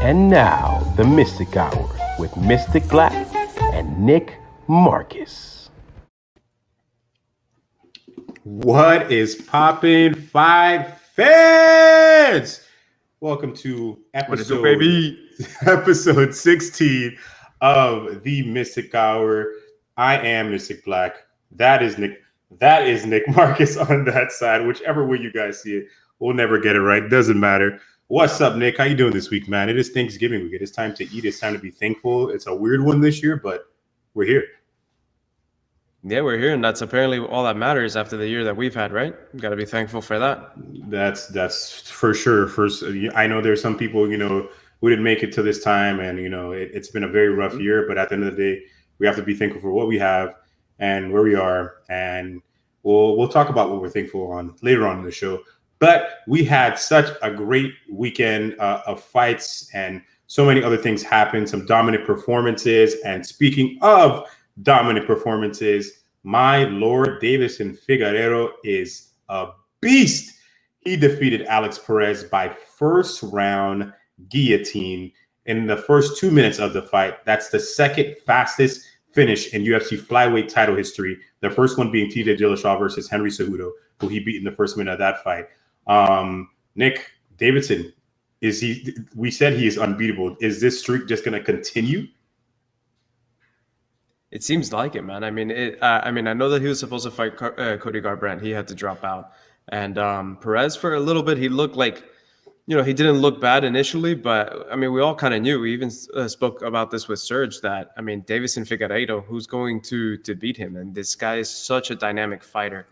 And now, the Mystic Hour with Mystic Black and Nick Marcus. What is poppin', Fight fans? Welcome to episode 16 of the Mystic Hour. I am Mystic Black. That is Nick Marcus on that side. Whichever way you guys see it, we'll never get it right. Doesn't matter. What's up, Nick? How you doing this week, man? It is Thanksgiving week. It is time to eat. It's time to be thankful. It's a weird one this year, but we're here. Yeah, we're here, and that's apparently all that matters after the year that we've had, right? You got to be thankful for that. That's for sure. First, I know there's some people, who didn't make it to this time, and it's been a very rough year. But at the end of the day, we have to be thankful for what we have and where we are, and we'll talk about what we're thankful on later on in the show. But we had such a great weekend of fights, and so many other things happened. Some dominant performances, and speaking of dominant performances, my Lord Deiveson Figueiredo is a beast. He defeated Alex Perez by first round guillotine in the first 2 minutes of the fight. That's the second fastest finish in UFC flyweight title history. The first one being TJ Dillashaw versus Henry Cejudo, who he beat in the first minute of that fight. Nick Deiveson, we said he is unbeatable. Is this streak just going to continue? It seems like it, man. I mean, I know that he was supposed to fight Cody Garbrandt. He had to drop out. And Perez, for a little bit, he looked like, he didn't look bad initially, but I mean, we all kind of knew. We even spoke about this with Serge that, Deiveson Figueiredo, who's going to beat him? And this guy is such a dynamic fighter.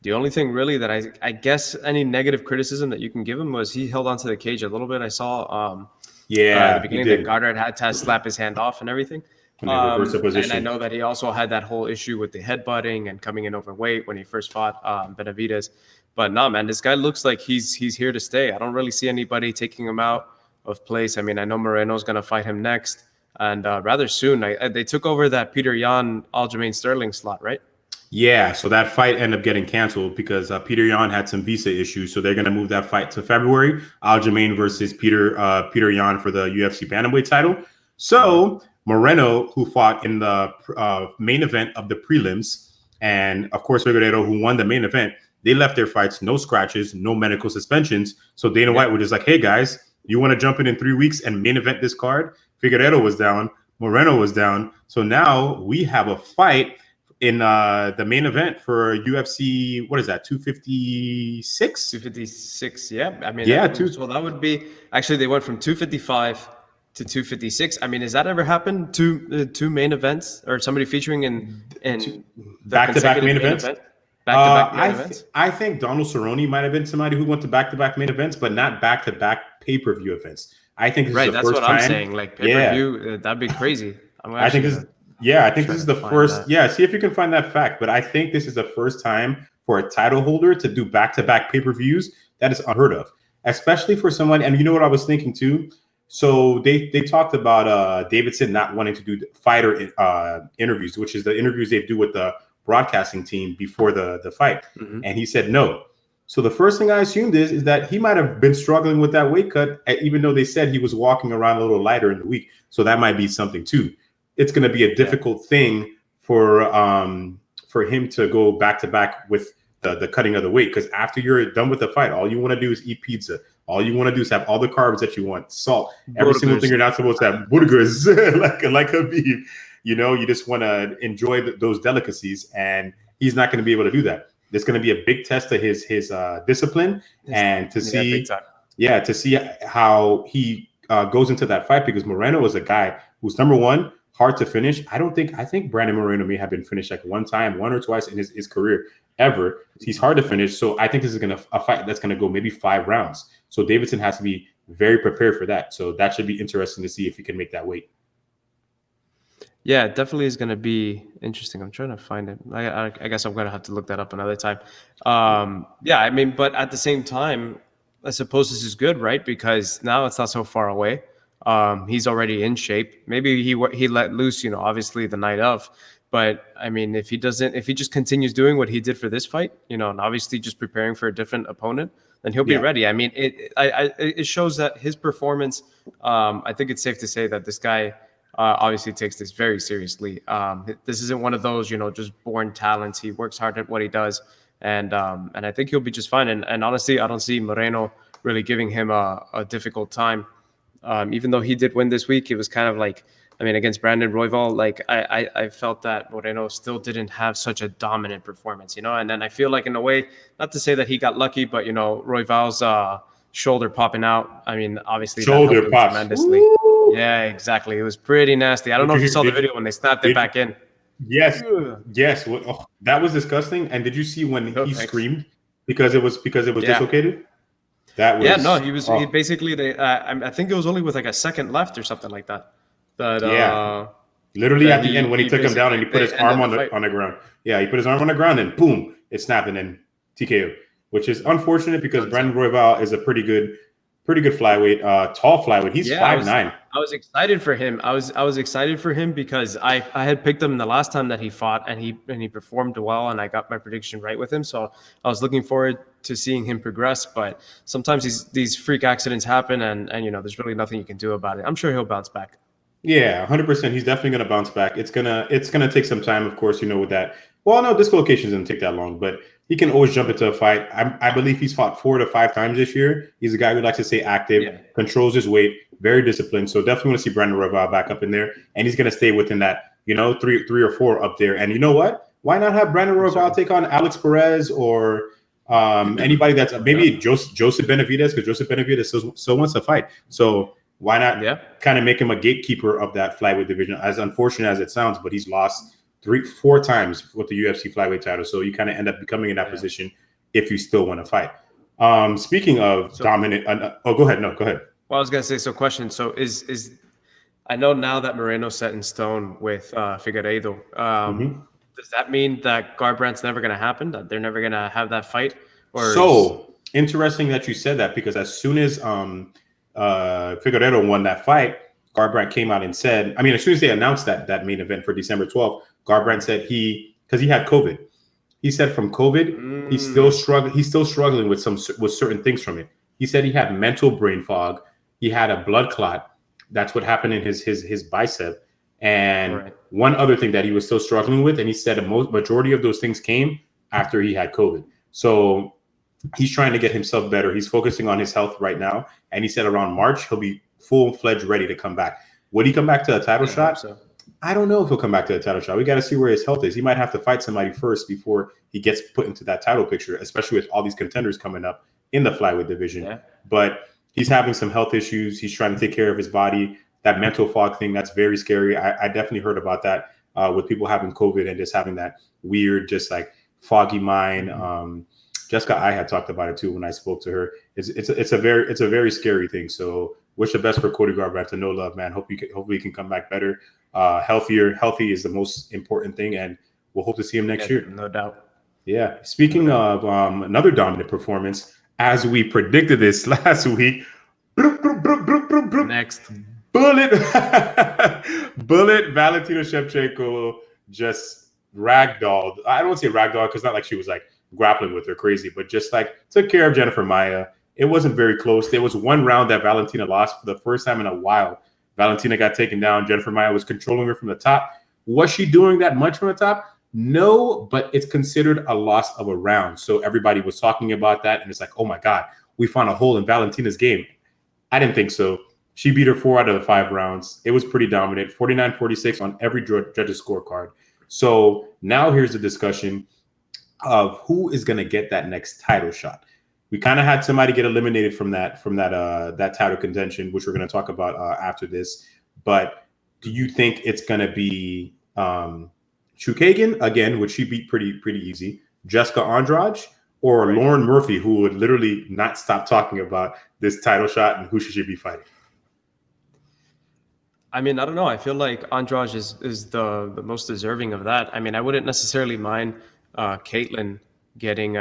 The only thing really that I guess any negative criticism that you can give him was he held onto the cage a little bit. I saw at the beginning that Goddard had to slap his hand off and everything. And I know that he also had that whole issue with the headbutting and coming in overweight when he first fought Benavidez. But no, man, this guy looks like he's here to stay. I don't really see anybody taking him out of place. I know Moreno's going to fight him next, and rather soon. They took over that Peter Yan, Aljamain Sterling slot, right? Yeah, so that fight ended up getting canceled because Peter Yan had some visa issues. So they're going to move that fight to February. Aljamain versus Peter Yan for the UFC bantamweight title. So Moreno, who fought in the main event of the prelims, and of course Figueiredo, who won the main event, they left their fights, no scratches, no medical suspensions. So Dana White was just like, hey guys, you want to jump in 3 weeks and main event this card? Figueiredo was down, Moreno was down. So now we have a fight in the main event for UFC, what is that, 256? 256, yeah. So that would be, actually they went from 255 to 256. Has that ever happened? Two main events, or somebody featuring in back-to-back main events? Back-to-back main events? I think Donald Cerrone might have been somebody who went to back-to-back main events, but not back-to-back pay-per-view events. I think this is the that's first what time. I'm saying. Like pay-per-view, that'd be crazy. I think this is the first. Yeah, see if you can find that fact. But I think this is the first time for a title holder to do back-to-back pay-per-views. That is unheard of, especially for someone. And you know what I was thinking too? So they talked about Deiveson not wanting to do fighter interviews, which is the interviews they do with the broadcasting team before the fight. Mm-hmm. And he said no. So the first thing I assumed is that he might have been struggling with that weight cut, even though they said he was walking around a little lighter in the week. So that might be something too. It's going to be a difficult thing for him to go back to back with the cutting of the weight, because after you're done with the fight, all you want to do is eat pizza. All you want to do is have all the carbs that you want, salt, every single thing you're not supposed to have, burgers, like Habib. You just want to enjoy those delicacies, and he's not going to be able to do that. There's going to be a big test of his discipline, and to see how he goes into that fight, because Moreno is a guy who's, number one, hard to finish. I think Brandon Moreno may have been finished like one or twice in his career ever. He's hard to finish. So I think this is a fight that's going to go maybe 5 rounds. So Deiveson has to be very prepared for that. So that should be interesting to see if he can make that weight. Yeah, it definitely is going to be interesting. I'm trying to find it. I guess I'm going to have to look that up another time. But at the same time, I suppose this is good, right? Because now it's not so far away. He's already in shape. Maybe he let loose, obviously the night of. But I mean, if he just continues doing what he did for this fight, and obviously just preparing for a different opponent, then he'll be ready. I mean, it shows that his performance. I think it's safe to say that this guy obviously takes this very seriously. This isn't one of those, just born talents. He works hard at what he does, and I think he'll be just fine. And honestly, I don't see Moreno really giving him a difficult time. Even though he did win this week, it was kind of like, I mean, against Brandon Royval, like I felt that Moreno still didn't have such a dominant performance, and then I feel like in a way, not to say that he got lucky, but Royval's shoulder popping out. I mean, obviously shoulder that pops tremendously. Woo! Yeah, exactly. It was pretty nasty. I don't know if you saw the video when they snapped it back in. Yes, yes. That was disgusting. And did you see when he screamed because it was dislocated? That was he was he basically I think it was only with like a second left or something like that. But literally at the end when he took him down and he put his arm on the ground. Yeah, he put his arm on the ground and boom, it snapped and then TKO, which is unfortunate because Brandon Royval is a pretty good flyweight, tall flyweight. He's 5'9". I was excited for him. I was excited for him because I had picked him the last time that he fought and he performed well and I got my prediction right with him. So I was looking forward to seeing him progress. But sometimes these freak accidents happen and there's really nothing you can do about it. I'm sure he'll bounce back. Yeah, 100%. He's definitely going to bounce back. It's gonna take some time, of course. With that. Well, no, dislocations doesn't take that long, but he can always jump into a fight. I believe he's fought 4 to 5 times this year. He's a guy who likes to stay active, controls his weight, very disciplined. So definitely want to see Brandon Royval back up in there, and he's going to stay within that 3 or 4 up there. And you know what? Why not have Brandon Royval take on Alex Perez or anybody that's maybe Joseph Benavidez, because Joseph Benavidez still wants to fight. So why not kind of make him a gatekeeper of that flyweight division? As unfortunate as it sounds, but he's lost 3-4 times with the UFC flyweight title. So you kind of end up becoming in that position if you still want to fight. Speaking of dominant, go ahead. No, go ahead. Well, I was gonna say. So, question. So, is I know now that Moreno's set in stone with Figueiredo. Does that mean that Garbrandt's never gonna happen? That they're never gonna have that fight? Interesting that you said that, because as soon as Figueiredo won that fight, Garbrandt came out and said, I mean, as soon as they announced that main event for December 12th, Garbrandt said because he had COVID. He said from COVID, he's still struggling with certain things from it. He said he had mental brain fog. He had a blood clot. That's what happened in his bicep. And one other thing that he was still struggling with, and he said a majority of those things came after he had COVID. So he's trying to get himself better. He's focusing on his health right now. And he said around March, he'll be full-fledged ready to come back. Would he come back to a title shot? I don't know if he'll come back to a title shot. We got to see where his health is. He might have to fight somebody first before he gets put into that title picture, especially with all these contenders coming up in the flyweight division. Yeah. But he's having some health issues. He's trying to take care of his body. That mental fog thing, that's very scary. I definitely heard about that with people having COVID and just having that weird, just like foggy mind. Jessica I had talked about it too when I spoke to her. It's a very scary thing. So wish the best for Cody Garbrandt. To no love, man. Hopefully he can come back better, healthy is the most important thing, and we'll hope to see him next year. No doubt. Yeah. Speaking of another dominant performance, as we predicted this last week. Next. Bullet Valentina Shevchenko just ragdolled. I don't want to say ragdoll because not like she was like grappling with her crazy, but just like took care of Jennifer Maia. It wasn't very close. There was one round that Valentina lost for the first time in a while. Valentina got taken down. Jennifer Maia was controlling her from the top. Was she doing that much from the top? No, but it's considered a loss of a round. So everybody was talking about that, and it's like, oh my God, we found a hole in Valentina's game. I didn't think so. She beat her 4 out of the 5 rounds. It was pretty dominant, 49-46 on every judge's scorecard. So now here's the discussion of who is going to get that next title shot. We kind of had somebody get eliminated from that title contention, which we're going to talk about after this. But do you think it's going to be Chookagian again, which she beat pretty easy, Jessica Andrade, or Lauren Murphy, who would literally not stop talking about this title shot and who should she be fighting? I mean, I don't know. I feel like Andrade is the most deserving of that. I mean, I wouldn't necessarily mind Caitlin getting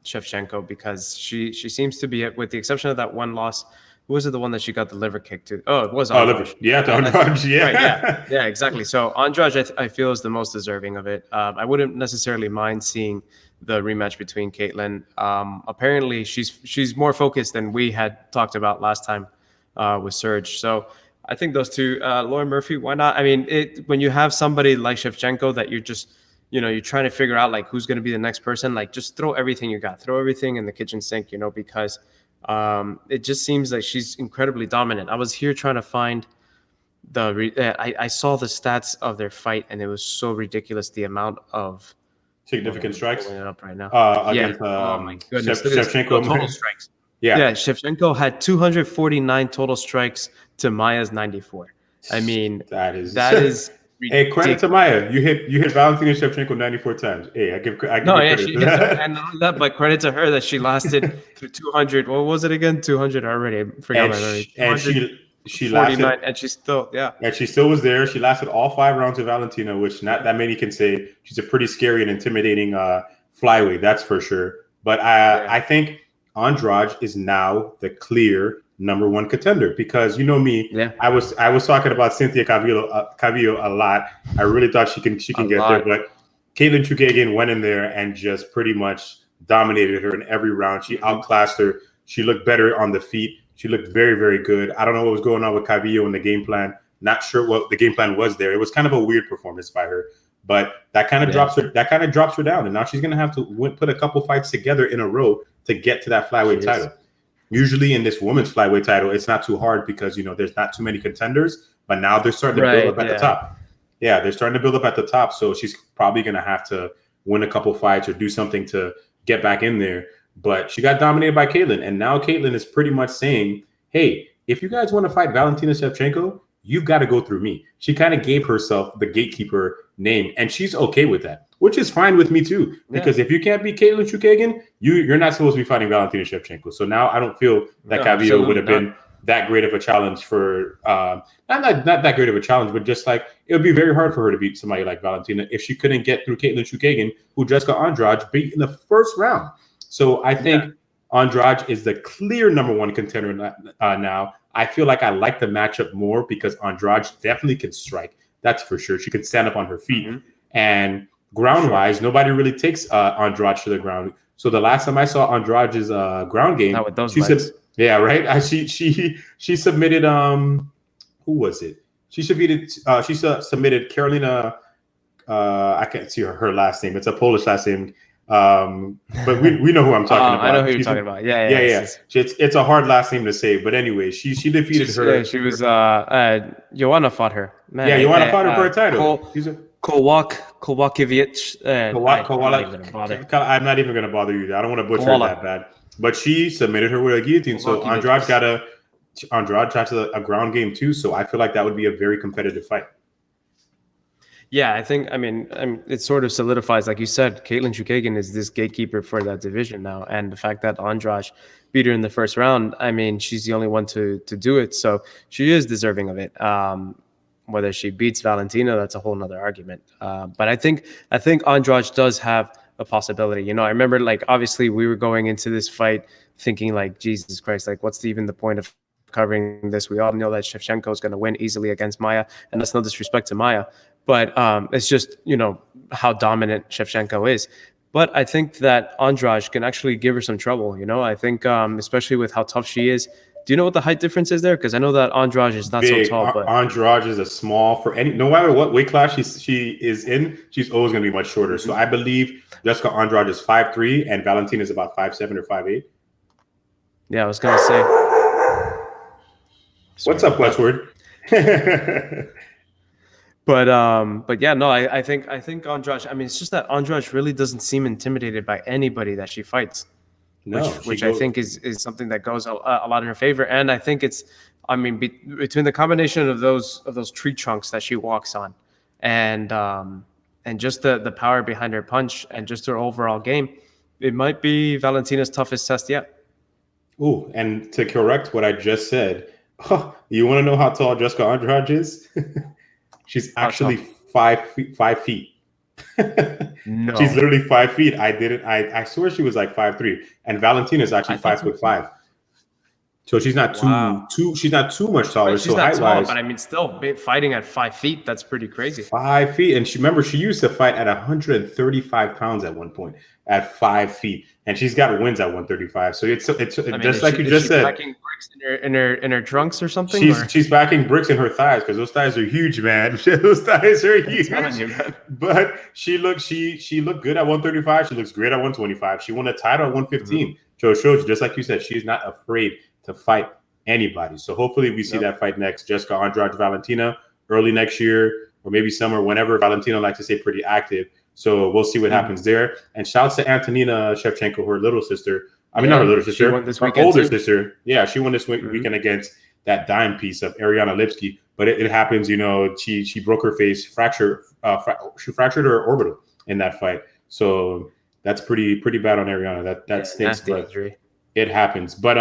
Shevchenko, because she seems to be, with the exception of that one loss who was it? The one that she got the liver kick to? Oh, it was Andrade. Yeah, to Andrade. Yeah. Right, yeah, exactly. So Andrade, I feel, is the most deserving of it. I wouldn't necessarily mind seeing the rematch between Caitlin. Apparently, she's more focused than we had talked about last time with Serge. So I think those two, Lauren Murphy, why not? I mean, when you have somebody like Shevchenko that you're just, you're trying to figure out like who's going to be the next person, like just throw everything you got, throw everything in the kitchen sink, because it just seems like she's incredibly dominant. I was here trying to find I saw the stats of their fight, and it was so ridiculous the amount of significant strikes. Pulling it up right now. Against oh my goodness, Shevchenko. Total strikes. Yeah, Shevchenko had 249 total strikes to Maia's 94. I mean, that is ridiculous. Hey, credit to Maia. You hit Valentina Shevchenko 94 times. Hey, I give credit to that. And not only that, but credit to her that she lasted through 200. What was it again? 200 already. I forgot my memory. And she lasted, and she still, and she still was there. She lasted all 5 rounds of Valentina, which not that many can say. She's a pretty scary and intimidating flyweight, that's for sure. But I think Andrade is now the clear number 1 contender, because me, I was talking about Cynthia Calvillo a lot. I really thought she can get there, but Katlyn Chookagian went in there and just pretty much dominated her in every round. She outclassed her. She looked better on the feet. She looked very, very good. I don't know what was going on with Calvillo in the game plan. Not sure what the game plan was there. It was kind of a weird performance by her, but that kind of drops her. That kind of drops her down, and now she's going to have to put a couple fights together in a row to get to that flyweight title. Usually in this women's flyweight title, it's not too hard because, there's not too many contenders, but now they're starting to build up at the top. Yeah, they're starting to build up at the top. So she's probably going to have to win a couple fights or do something to get back in there. But she got dominated by Caitlin. And now Caitlin is pretty much saying, hey, if you guys want to fight Valentina Shevchenko, you've got to go through me. She kind of gave herself the gatekeeper name, and she's okay with that, which is fine with me too. Because if you can't beat Katlyn Chookagian, you're not supposed to be fighting Valentina Shevchenko. So now I don't feel that Calvillo would have been that great of a challenge for not that great of a challenge, but just like it would be very hard for her to beat somebody like Valentina if she couldn't get through Katlyn Chookagian, who Jessica Andrade beat in the first round. So I think Andrade is the clear number 1 contender now. I feel like I like the matchup more because Andrade definitely can strike. That's for sure. She can stand up on her feet. And ground-wise, nobody really takes Andrade to the ground. So the last time I saw Andrade's ground game, not with those legs. She submitted who was it? She submitted Carolina. I can't see her last name. It's a Polish last name. But we know who I'm talking about. I know who you're talking about. Yeah. It's a hard last name to say, but anyway, she defeated her. Yeah, she was Joanna fought her. Man, Joanna fought her for a title. Kowalkiewicz. I'm not even going to bother you. I don't want to butcher it that bad. But she submitted her with a guillotine. So Andrade got a ground game too. So I feel like that would be a very competitive fight. Yeah, I think, it sort of solidifies, like you said, Katlyn Chookagian is this gatekeeper for that division now. And the fact that Andrade beat her in the first round, she's the only one to do it. So she is deserving of it. Whether she beats Valentina, that's a whole nother argument. But I think Andrade does have a possibility. I remember, obviously we were going into this fight thinking Jesus Christ, what's even the point of covering this? We all know that Shevchenko is going to win easily against Maia, and that's no disrespect to Maia. But it's just, how dominant Shevchenko is. But I think that Andrade can actually give her some trouble. I think especially with how tough she is. Do you know what the height difference is there? Because I know that Andrade is not so tall. But Andrade is a small for any. No matter what weight class she is in, she's always going to be much shorter. So I believe Jessica Andrade is 5'3", and Valentina is about 5'7" or 5'8". Yeah, I was going to say. What's up, Westward? But yeah, no, I think Andrade. It's just that Andrade really doesn't seem intimidated by anybody that she fights. No, which I think is something that goes a lot in her favor. And I think it's, between the combination of those tree trunks that she walks on, and just the power behind her punch and just her overall game, it might be Valentina's toughest test yet. Ooh, and to correct what I just said, you want to know how tall Jessica Andrade is? She's actually 5 feet. No. She's literally 5 feet. I swear she was 5'3", and Valentina is actually 5'5". So she's not she's not too much taller. Right, she's so not tall, height-wise, but I mean, still fighting at 5 feet, that's pretty crazy. 5 feet. And she used to fight at 135 pounds at one point at 5 feet. And she's got wins at 135. So it's just like you just said. Packing bricks in her trunks or something? She's packing bricks in her thighs because those thighs are huge, man. Those thighs are huge. You, but she looked good at 135. She looks great at 125. She won a title at 115. So it shows you, just like you said, she's not afraid to fight anybody. So hopefully we see that fight next. Jessica Andrade Valentina early next year, or maybe summer, whenever. Valentina likes to stay pretty active. So we'll see what happens there. And shouts to Antonina Shevchenko, her little sister. I mean, not her little sister, her older sister. Yeah, she won this weekend against that dime piece of Ariana Lipski. But it happens, you know, she broke her face, she fractured her orbital in that fight. So that's pretty bad on Ariana. That stinks, but injury. It happens. But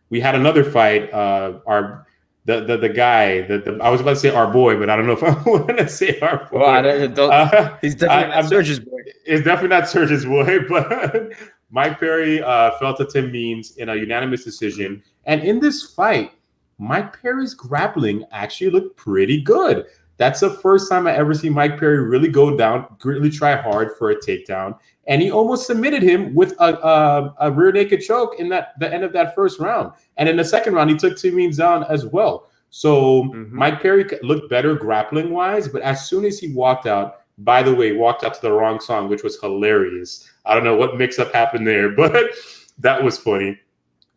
we had another fight. The guy, I was about to say our boy, but I don't know if I want to say our boy. Well, he's definitely not Serge's boy. It's definitely not Serge's boy, but Mike Perry fell to Tim Means in a unanimous decision. And in this fight, Mike Perry's grappling actually looked pretty good. That's the first time I ever see Mike Perry really go down, really try hard for a takedown. And he almost submitted him with a rear naked choke in the end of that first round. And in the second round, he took Tim Means down as well. So Mike Perry looked better grappling wise, but as soon as he walked out, by the way, walked out to the wrong song, which was hilarious. I don't know what mix up happened there, but that was funny.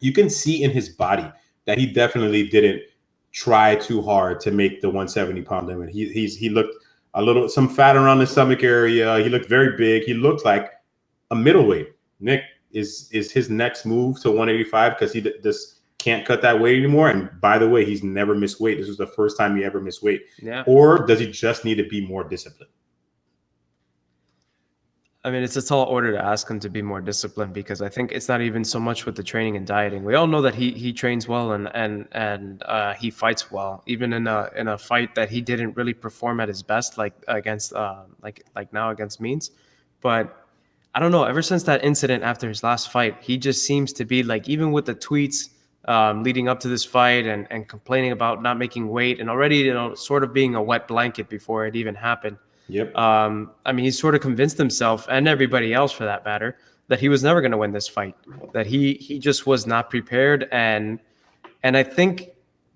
You can see in his body that he definitely didn't try too hard to make the 170-pound limit. He looked some fat around the stomach area. He looked very big. He looked like a middleweight. Nick, is his next move to 185 because he just can't cut that weight anymore? And by the way, he's never missed weight. This was the first time he ever missed weight. Yeah. Or does he just need to be more disciplined? I mean, it's a tall order to ask him to be more disciplined because I think it's not even so much with the training and dieting. We all know that he trains well and he fights well, even in a fight that he didn't really perform at his best, like against like now against Means. But I don't know. Ever since that incident after his last fight, he just seems to be like, even with the tweets leading up to this fight and complaining about not making weight and already, you know, sort of being a wet blanket before it even happened. Yep. I mean, he sort of convinced himself and everybody else for that matter that he was never going to win this fight, that he just was not prepared. And I think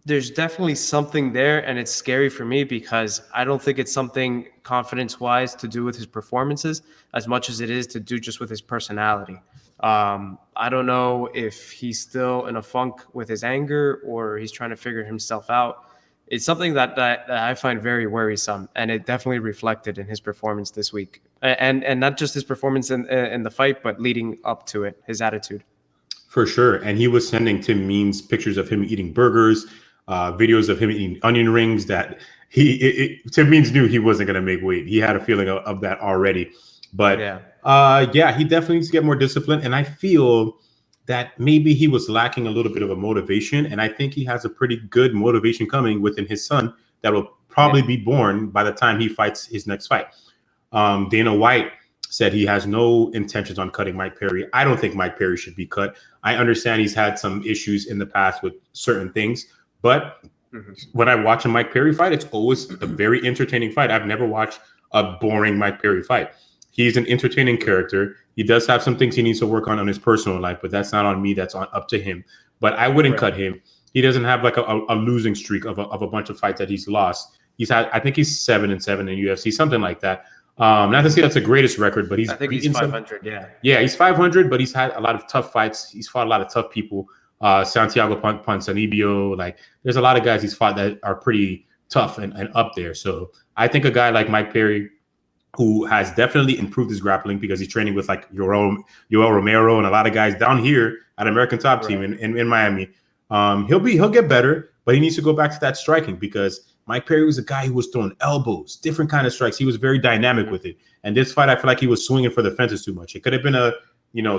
there's definitely something there, and it's scary for me because I don't think it's something confidence-wise to do with his performances as much as it is to do just with his personality. I don't know if he's still in a funk with his anger or he's trying to figure himself out. It's something that I find very worrisome, and it definitely reflected in his performance this week. And not just his performance in the fight, but leading up to it, his attitude. For sure. And he was sending Tim Means pictures of him eating burgers, videos of him eating onion rings that Tim Means knew he wasn't going to make weight. He had a feeling of that already. But he definitely needs to get more discipline. And I feel that maybe he was lacking a little bit of a motivation. And I think he has a pretty good motivation coming within his son that will probably be born by the time he fights his next fight. Dana White said he has no intentions on cutting Mike Perry. I don't think Mike Perry should be cut. I understand he's had some issues in the past with certain things, but when I watch a Mike Perry fight, it's always a very entertaining fight. I've never watched a boring Mike Perry fight. He's an entertaining character. He does have some things he needs to work on his personal life, but that's not on me. That's up to him. But I wouldn't cut him. He doesn't have like a losing streak of a bunch of fights that he's lost. He's had, I think he's 7-7 in UFC, something like that. Not to say that's the greatest record, but I think he's 500. Yeah, he's 500, but he's had a lot of tough fights. He's fought a lot of tough people. Santiago Ponzinibbio, like there's a lot of guys he's fought that are pretty tough and up there. So I think a guy like Mike Perry, who has definitely improved his grappling because he's training with like Yoel Romero and a lot of guys down here at American Top Team in Miami. He'll get better, but he needs to go back to that striking because Mike Perry was a guy who was throwing elbows, different kind of strikes. He was very dynamic with it. And this fight, I feel like he was swinging for the fences too much. It could have been a,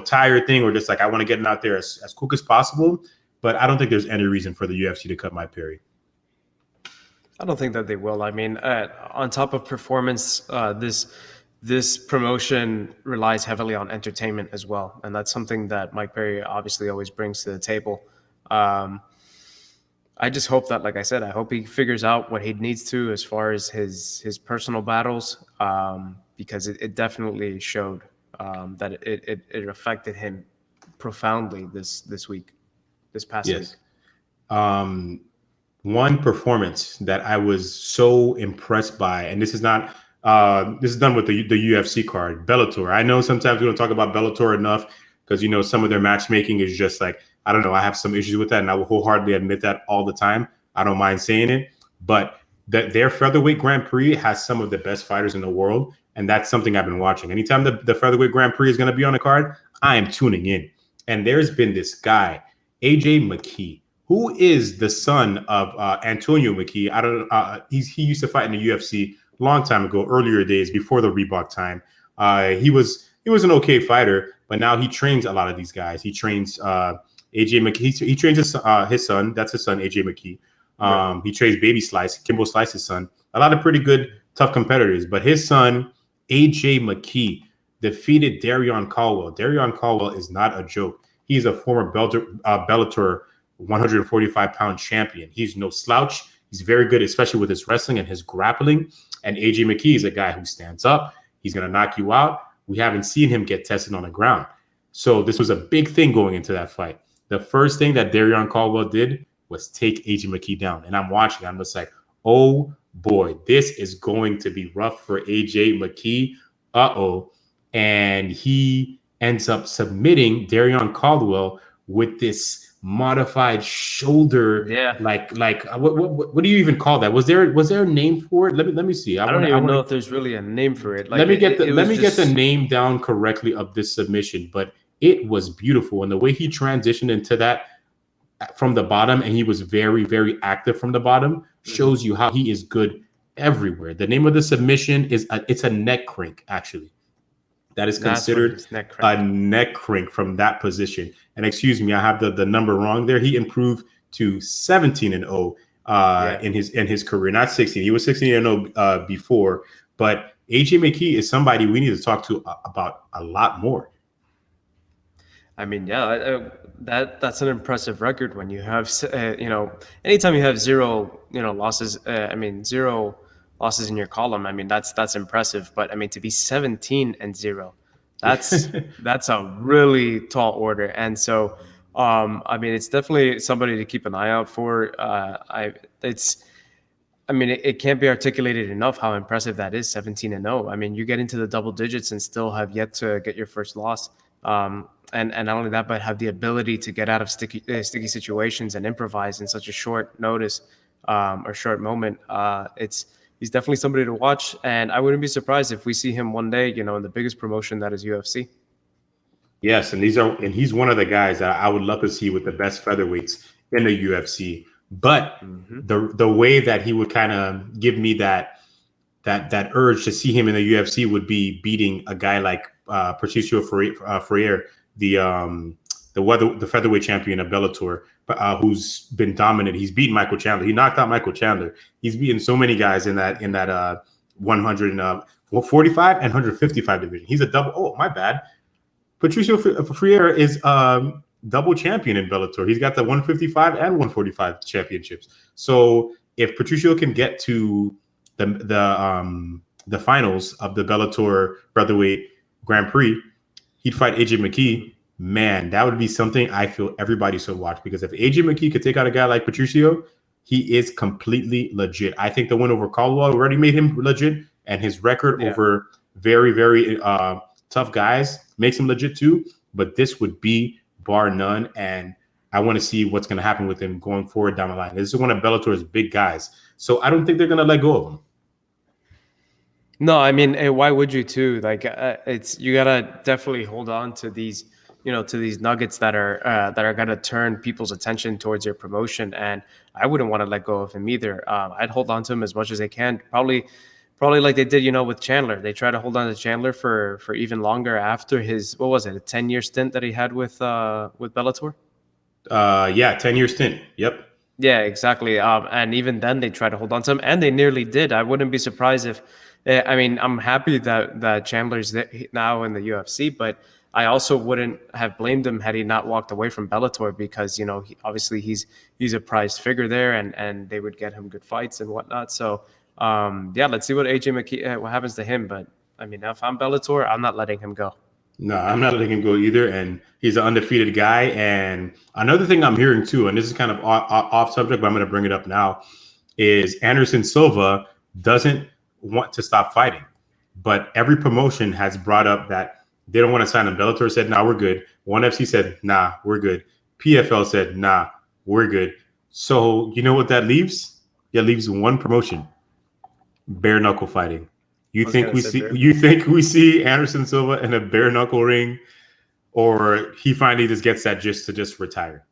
tired thing or just like, I want to get him out there as quick as possible. But I don't think there's any reason for the UFC to cut Mike Perry. I don't think that they will. I mean, on top of performance, this promotion relies heavily on entertainment as well. And that's something that Mike Perry obviously always brings to the table. I just hope that, like I said, I hope he figures out what he needs to as far as his personal battles, because it definitely showed that it affected him profoundly this week, this past week. Yes. One performance that I was so impressed by, and this is not this is done with the UFC card, Bellator. I know sometimes we don't talk about Bellator enough because some of their matchmaking is just like, I don't know, I have some issues with that, and I will wholeheartedly admit that all the time. I don't mind saying it, but their featherweight Grand Prix has some of the best fighters in the world, and that's something I've been watching. Anytime the featherweight Grand Prix is going to be on the card, I am tuning in. And there's been this guy, AJ Mckee, who is the son of Antonio Mckee. I don't. He used to fight in the UFC a long time ago, earlier days before the Reebok time. He was an okay fighter, but now he trains a lot of these guys. He trains AJ Mckee. He trains his son. That's his son, AJ Mckee. Right. He trains Baby Slice, Kimbo Slice's son. A lot of pretty good, tough competitors. But his son, AJ Mckee, defeated Darion Caldwell. Darion Caldwell is not a joke. He's a former Bellator 145-pound champion. He's no slouch. He's very good, especially with his wrestling and his grappling. And AJ Mckee is a guy who stands up. He's going to knock you out. We haven't seen him get tested on the ground. So this was a big thing going into that fight. The first thing that Darion Caldwell did was take AJ Mckee down. And I'm watching. I'm just like, oh, boy, this is going to be rough for AJ Mckee. Uh-oh. And he ends up submitting Darion Caldwell with this modified shoulder, like what do you even call that? Was there a name for it? Let me see. I don't even know if there's really a name for it. Like, let me get the name down correctly of this submission, but it was beautiful, and the way he transitioned into that from the bottom, and he was very, very active from the bottom, shows you how he is good everywhere. The name of the submission is it's a neck crank, actually. That is considered a neck crank from that position. And excuse me, I have the number wrong there. He improved to 17-0 in his career, not 16. He was 16-0 before. But AJ Mckee is somebody we need to talk to about a lot more. I mean, that's an impressive record when you have, anytime you have zero losses. Zero losses in your column. I mean, that's impressive. But I mean, to be 17-0, that's a really tall order. And so, it's definitely somebody to keep an eye out for. It can't be articulated enough how impressive that is, 17-0. I mean, you get into the double digits and still have yet to get your first loss. And not only that, but have the ability to get out of sticky situations and improvise in such a short notice or short moment. He's definitely somebody to watch, and I wouldn't be surprised if we see him one day, in the biggest promotion that is UFC. Yes, and he's one of the guys that I would love to see with the best featherweights in the UFC. But the way that he would kind of give me that urge to see him in the UFC would be beating a guy like Patricio Freire, the featherweight champion of Bellator, who's been dominant. He's beaten Michael Chandler. He knocked out Michael Chandler. He's beaten so many guys in that 145 and 155 division. He's a double. Oh, my bad. Patricio Freire is double champion in Bellator. He's got the 155 and 145 championships. So if Patricio can get to the finals of the Bellator featherweight Grand Prix, he'd fight AJ Mckee. Man, that would be something I feel everybody should watch, because if AJ Mckee could take out a guy like Patricio, he is completely legit. I think the win over Caldwell already made him legit, and his record over very, very tough guys makes him legit too. But this would be bar none, and I want to see what's going to happen with him going forward down the line. This is one of Bellator's big guys, so I don't think they're going to let go of him. No, I mean, why would you too? Like, you gotta definitely hold on to these, to these nuggets that are gonna turn people's attention towards your promotion. And I wouldn't want to let go of him either. I'd hold on to him as much as they can. Probably like they did, with Chandler. They try to hold on to Chandler for even longer after his, a 10-year stint that he had with Bellator. 10-year stint. Yep. Yeah, exactly. And even then they tried to hold on to him, and they nearly did. I wouldn't be surprised if. I'm happy that Chandler's now in the UFC, but I also wouldn't have blamed him had he not walked away from Bellator, because obviously he's a prized figure there, and they would get him good fights and whatnot. So let's see what AJ Mckee, what happens to him. But I mean, if I'm Bellator, I'm not letting him go. No, I'm not letting him go either. And he's an undefeated guy. And another thing I'm hearing too, and this is kind of off subject, but I'm going to bring it up now, is Anderson Silva doesn't want to stop fighting. But every promotion has brought up that they don't want to sign him. Bellator said, nah, we're good. ONE FC said, nah, we're good. PFL said, nah, we're good. So you know what that leaves? It leaves one promotion: bare knuckle fighting. You think we see Anderson Silva in a bare knuckle ring, or he finally just gets that just to retire?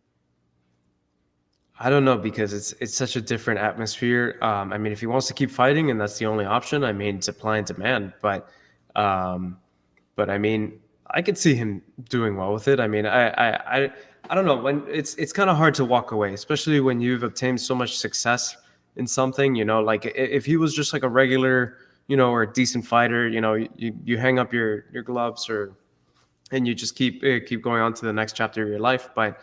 I don't know, because it's such a different atmosphere. I mean, if he wants to keep fighting and that's the only option, I mean, supply and demand. But I mean, I could see him doing well with it. I mean, I don't know, when it's kind of hard to walk away, especially when you've obtained so much success in something. Like if he was just like a regular, or a decent fighter, you hang up your gloves and you just keep going on to the next chapter of your life. But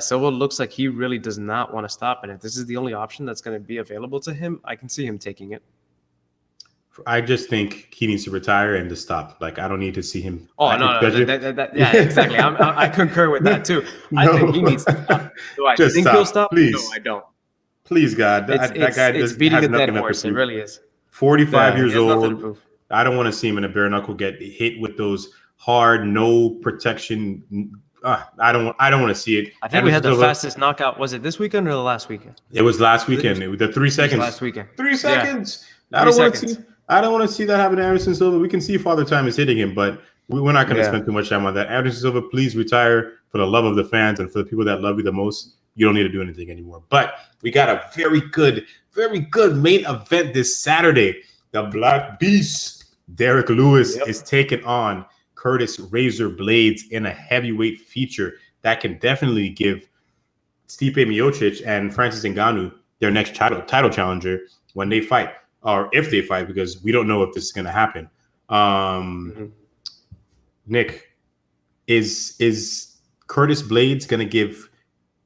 Silva looks like he really does not want to stop. And if this is the only option that's going to be available to him, I can see him taking it. I just think he needs to retire and to stop. Like, I don't need to see him. Oh, no, yeah, exactly. I concur with that too. I think he needs to stop. Do I think he'll stop? Please. No, I don't. Please, God. That guy it's beating the dead horse. It really is. 45 years old. I don't want to see him in a bare knuckle get hit with those hard, no protection. I don't want to see it. I think we had the fastest knockout. Was it this weekend or the last weekend? It was last weekend. It was the 3 seconds. Last weekend. 3 seconds. Yeah. I don't want to see that happen to Anderson Silva. We can see Father Time is hitting him, but we're not going to spend too much time on that. Anderson Silva, please retire for the love of the fans and for the people that love you the most. You don't need to do anything anymore. But we got a very good main event this Saturday. The Black Beast, Derek Lewis, is taking on Curtis Razor Blaydes in a heavyweight feature that can definitely give Stipe Miocic and Francis Ngannou their next title challenger when they fight, or if they fight, because we don't know if this is going to happen. Nick, is Curtis Blaydes going to give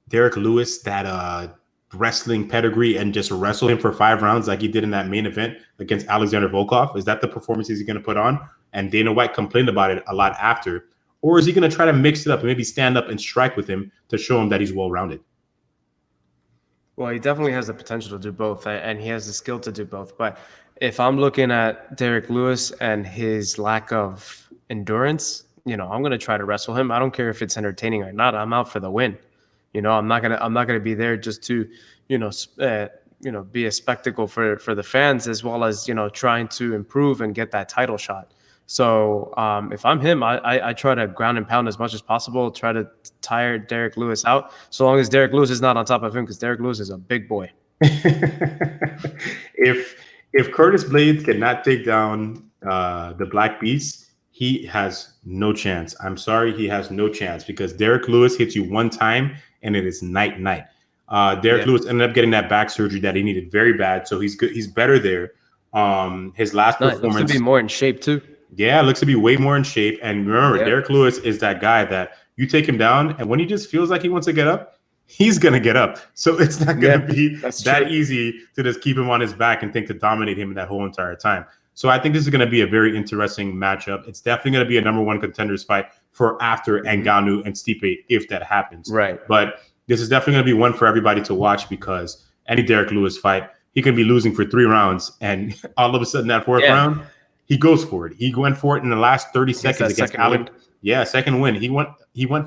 Derek Lewis that wrestling pedigree and just wrestle him for 5 rounds like he did in that main event against Alexander Volkov? Is that the performance he's going to put on? And Dana White complained about it a lot after. Or is he going to try to mix it up and maybe stand up and strike with him to show him that he's well-rounded? Well, he definitely has the potential to do both, and he has the skill to do both. But if I'm looking at Derek Lewis and his lack of endurance, I'm going to try to wrestle him. I don't care if it's entertaining or not. I'm out for the win. I'm not gonna be there just to, be a spectacle for the fans, as well as trying to improve and get that title shot. So if I'm him, I try to ground and pound as much as possible, try to tire Derek Lewis out, so long as Derek Lewis is not on top of him, because Derek Lewis is a big boy. If Curtis Blaydes cannot take down the Black Beast, he has no chance. I'm sorry, he has no chance, because Derek Lewis hits you one time and it is night. Derek Lewis ended up getting that back surgery that he needed very bad, so he's good. He's better there. His last performance looks to be more in shape too. Yeah, looks to be way more in shape. And remember, Derek Lewis is that guy that you take him down, and when he just feels like he wants to get up, he's gonna get up. So it's not gonna be that easy to just keep him on his back and think to dominate him that whole entire time. So I think this is going to be a very interesting matchup. It's definitely going to be a number 1 contenders fight for after Ngannou and Stipe, if that happens. Right. But this is definitely going to be one for everybody to watch, because any Derek Lewis fight, he can be losing for 3 rounds, and all of a sudden that 4th round, he goes for it. He went for it in the last 30 seconds against Alex. Yeah, second win. He went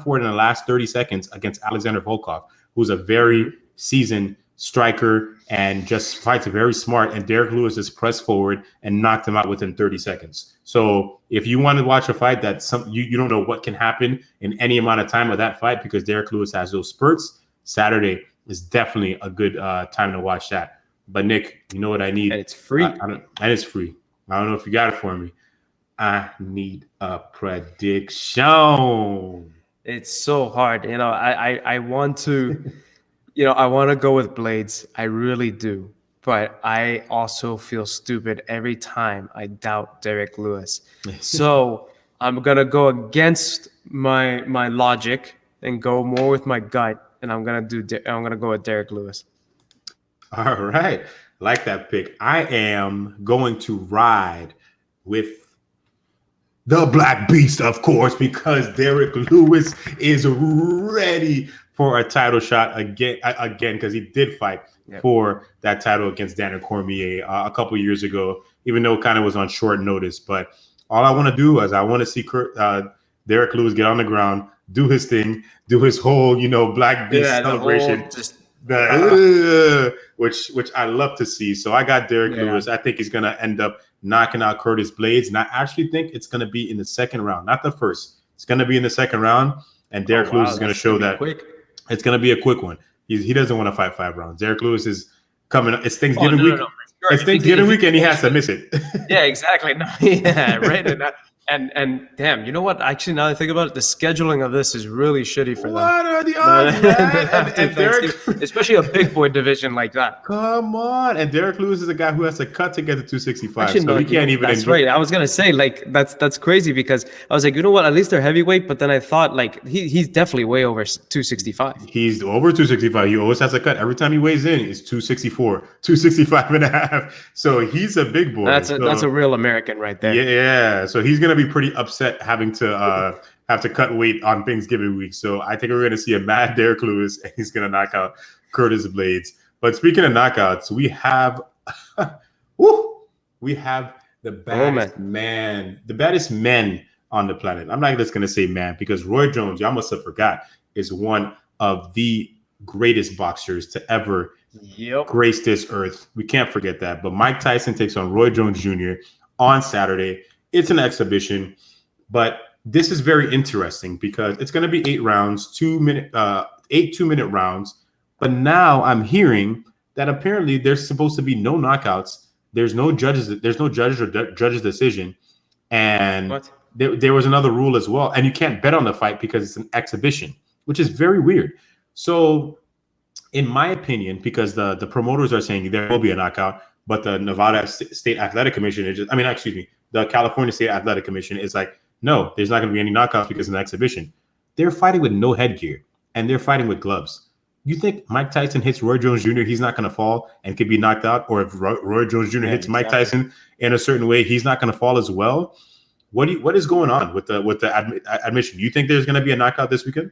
for it in the last 30 seconds against Alexander Volkov, who's a very seasoned striker and just fights very smart. And Derek Lewis just pressed forward and knocked him out within 30 seconds. So if you want to watch a fight that you don't know what can happen in any amount of time of that fight, because Derek Lewis has those spurts, Saturday is definitely a good time to watch that. But Nick, you know what I need? And it's free. And it's free. I don't know if you got it for me. I need a prediction. It's so hard. I want to... I want to go with Blaydes. I really do. But I also feel stupid every time I doubt Derek Lewis. So I'm gonna go against my logic and go more with my gut, and I'm gonna go with Derek Lewis. All right, like that pick. I am going to ride with the Black Beast, of course, because Derek Lewis is ready for a title shot again, because he did fight for that title against Daniel Cormier a couple years ago, even though it kind of was on short notice. But all I want to do is I want to see Derek Lewis get on the ground, do his thing, do his whole, Black Beast celebration. Which I love to see. So I got Derek Lewis. I think he's going to end up knocking out Curtis Blaydes. And I actually think it's going to be in the second round, not the first. It's going to be in the second round. And Derek Lewis is going to show that it's going to be a quick one. He doesn't want to fight 5 rounds. Derek Lewis is coming. It's Thanksgiving week. Sure. It's Thanksgiving week, and he has to miss it. Yeah, exactly. No, yeah, right. And damn, you know what? Actually, now that I think about it, the scheduling of this is really shitty for them. What are the odds, man? and Derek, especially a big boy division like that. Come on. And Derek Lewis is a guy who has to cut to get to 265. Actually, so he can't even. That's right. I was gonna say, like, that's crazy, because I was like, you know what? At least they're heavyweight. But then I thought, like, he's definitely way over 265. He's over 265. He always has a cut. Every time he weighs in, it's 264, 265 and a half. So he's a big boy. That's a real American right there. Yeah. So he's gonna be pretty upset having to cut weight on Thanksgiving week. So I think we're going to see a mad Derek Lewis, and he's going to knock out Curtis Blaydes. But speaking of knockouts, we have the baddest the baddest men on the planet. I'm not just going to say man, because Roy Jones, y'all must have forgot, is one of the greatest boxers to ever grace this earth. We can't forget that. But Mike Tyson takes on Roy Jones Jr. on Saturday. It's an exhibition, but this is very interesting because it's going to be 8 rounds, 2-minute rounds. But now I'm hearing that apparently there's supposed to be no knockouts. There's no judges. There's no judges or judges decision. And there was another rule as well. And you can't bet on the fight because it's an exhibition, which is very weird. So in my opinion, because the promoters are saying there will be a knockout, but the Nevada State Athletic Commission the California State Athletic Commission is like, no, there's not going to be any knockouts because it's an exhibition. They're fighting with no headgear, and they're fighting with gloves. You think Mike Tyson hits Roy Jones Jr., he's not going to fall and could be knocked out? Or if Roy Jones Jr. hits Mike Tyson in a certain way, he's not going to fall as well? What is going on with the admission? Do you think there's going to be a knockout this weekend?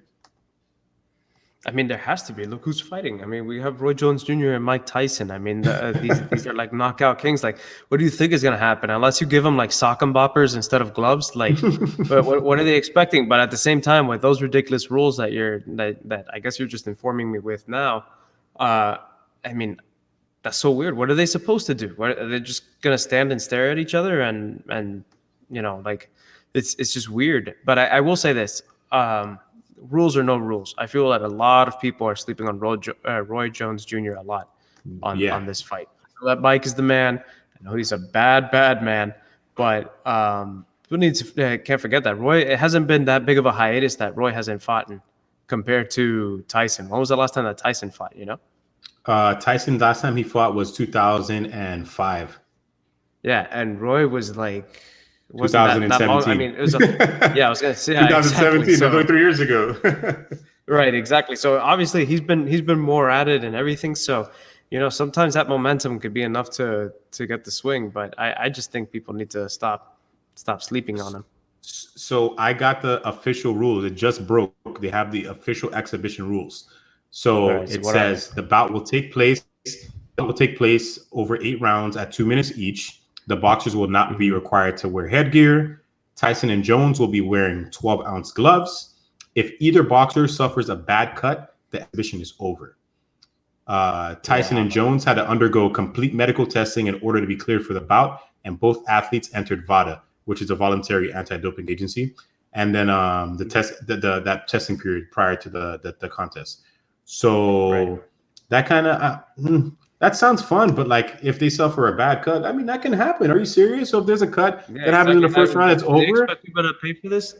I mean, there has to be. Look who's fighting. I mean, we have Roy Jones Jr. and Mike Tyson. I mean, these are like knockout kings. Like, what do you think is going to happen? Unless you give them like sock and boppers instead of gloves, like, but what are they expecting? But at the same time, with those ridiculous rules that I guess you're just informing me with now, I mean, that's so weird. What are they supposed to do? Are they just going to stand and stare at each other? And like, it's just weird. But I will say this. Rules or no rules, I feel that a lot of people are sleeping on Roy Jones Jr. a lot on this fight. So that Mike is the man. I know he's a bad man, but can't forget that Roy. It hasn't been that big of a hiatus that Roy hasn't fought in compared to Tyson. When was the last time that Tyson fought? Tyson last time he fought was 2005. Yeah, and Roy was like. 2017. I mean, it was I was gonna say 2017. Exactly. So, 3 years ago. Right, exactly. So obviously he's been more at it and everything. So, sometimes that momentum could be enough to get the swing. But I just think people need to stop sleeping on him. So I got the official rules. It just broke. They have the official exhibition rules. So it says the bout will take place. It will take place over 8 rounds at 2 minutes each. The boxers will not be required to wear headgear. Tyson and Jones will be wearing 12-ounce gloves. If either boxer suffers a bad cut, the exhibition is over. Tyson and Jones had to undergo complete medical testing in order to be cleared for the bout, and both athletes entered VADA, which is a voluntary anti-doping agency, and then that testing period prior to the contest. So that kind of that sounds fun, but like if they suffer a bad cut, I mean that can happen. Are you serious? So if there's a cut that happens in the first round, it's over. They expect people to pay for this?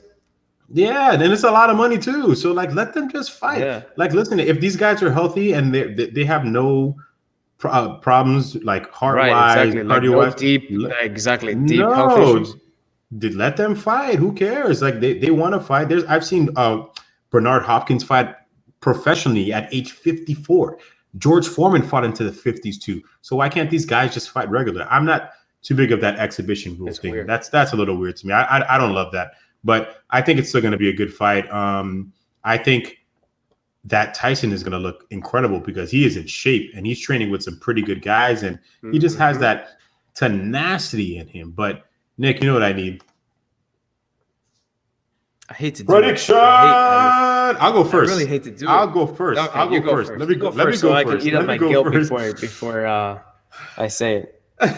Yeah, then it's a lot of money too. So like, let them just fight. Yeah. Like, listen, if these guys are healthy and they have no problems like heart-wise, cardio-wise, deep health issues. let them fight. Who cares? Like they want to fight. I've seen Bernard Hopkins fight professionally at age 54. George Foreman fought into the 50s too. So why can't these guys just fight regular? I'm not too big of that exhibition rule thing. Weird. That's a little weird to me. I don't love that, but I think it's still going to be a good fight. I think that Tyson is going to look incredible because he is in shape and he's training with some pretty good guys, and he just has that tenacity in him. But Nick, you know what I need? I hate to do prediction. I'll go first. I really hate to do it. I'll go first. Okay, I'll go first. Let me go first. So I can eat up my guilt before I say it.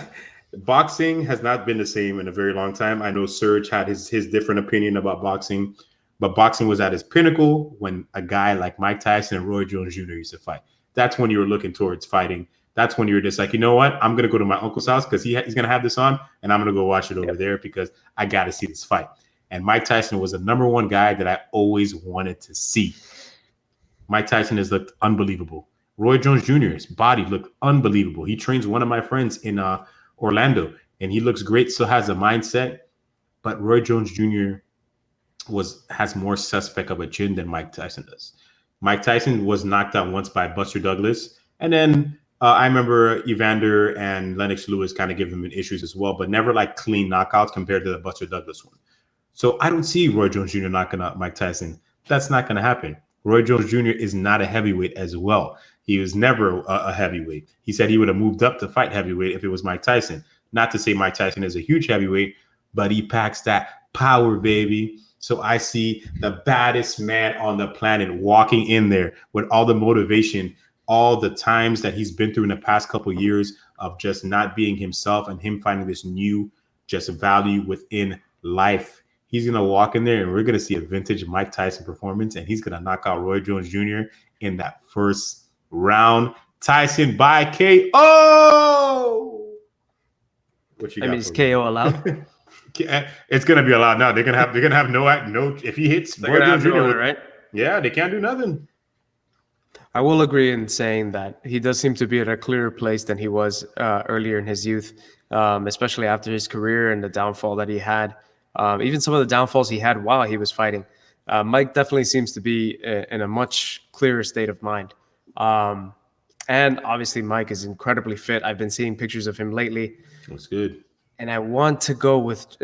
Boxing has not been the same in a very long time. I know Serge had his different opinion about boxing, but boxing was at its pinnacle when a guy like Mike Tyson and Roy Jones Jr. used to fight. That's when you were looking towards fighting. That's when you were just like, you know what? I'm going to go to my uncle's house because he's going to have this on, and I'm going to go watch it over there because I got to see this fight. And Mike Tyson was the number one guy that I always wanted to see. Mike Tyson has looked unbelievable. Roy Jones Jr.'s body looked unbelievable. He trains one of my friends in Orlando, and he looks great, still has a mindset. But Roy Jones Jr. has more suspect of a chin than Mike Tyson does. Mike Tyson was knocked out once by Buster Douglas. And then I remember Evander and Lennox Lewis kind of giving him issues as well, but never like clean knockouts compared to the Buster Douglas one. So I don't see Roy Jones Jr. knocking out Mike Tyson. That's not going to happen. Roy Jones Jr. is not a heavyweight as well. He was never a heavyweight. He said he would have moved up to fight heavyweight if it was Mike Tyson. Not to say Mike Tyson is a huge heavyweight, but he packs that power, baby. So I see the baddest man on the planet walking in there with all the motivation, all the times that he's been through in the past couple of years of just not being himself and him finding this new just value within life. He's going to walk in there and we're going to see a vintage Mike Tyson performance, and he's going to knock out Roy Jones Jr. in that first round. Tyson by KO. What you got? I mean, is KO allowed? It's going to be allowed now. They're going to have no if he hits Roy Jones Jr. Right? Yeah, they can't do nothing. I will agree in saying that he does seem to be at a clearer place than he was earlier in his youth, especially after his career and the downfall that he had. Even some of the downfalls he had while he was fighting. Mike definitely seems to be in a much clearer state of mind. And obviously Mike is incredibly fit. I've been seeing pictures of him lately. That's good. And I want to go with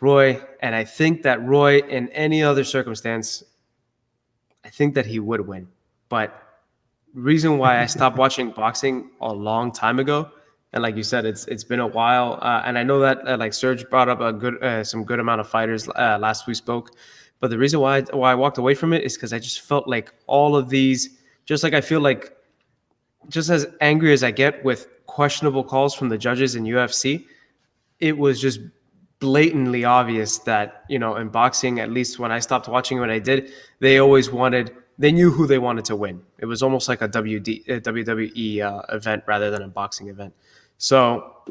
Roy. And I think that Roy, in any other circumstance, I think that he would win. But reason why I stopped watching boxing a long time ago, and like you said, it's been a while, and I know that like Serge brought up some good amount of fighters last we spoke, but the reason why I walked away from it is because I just felt like all of these, just like I feel like, just as angry as I get with questionable calls from the judges in UFC, it was just blatantly obvious that, you know, in boxing, at least when I stopped watching when I did, they knew who they wanted to win. It was almost like a WWE event rather than a boxing event. So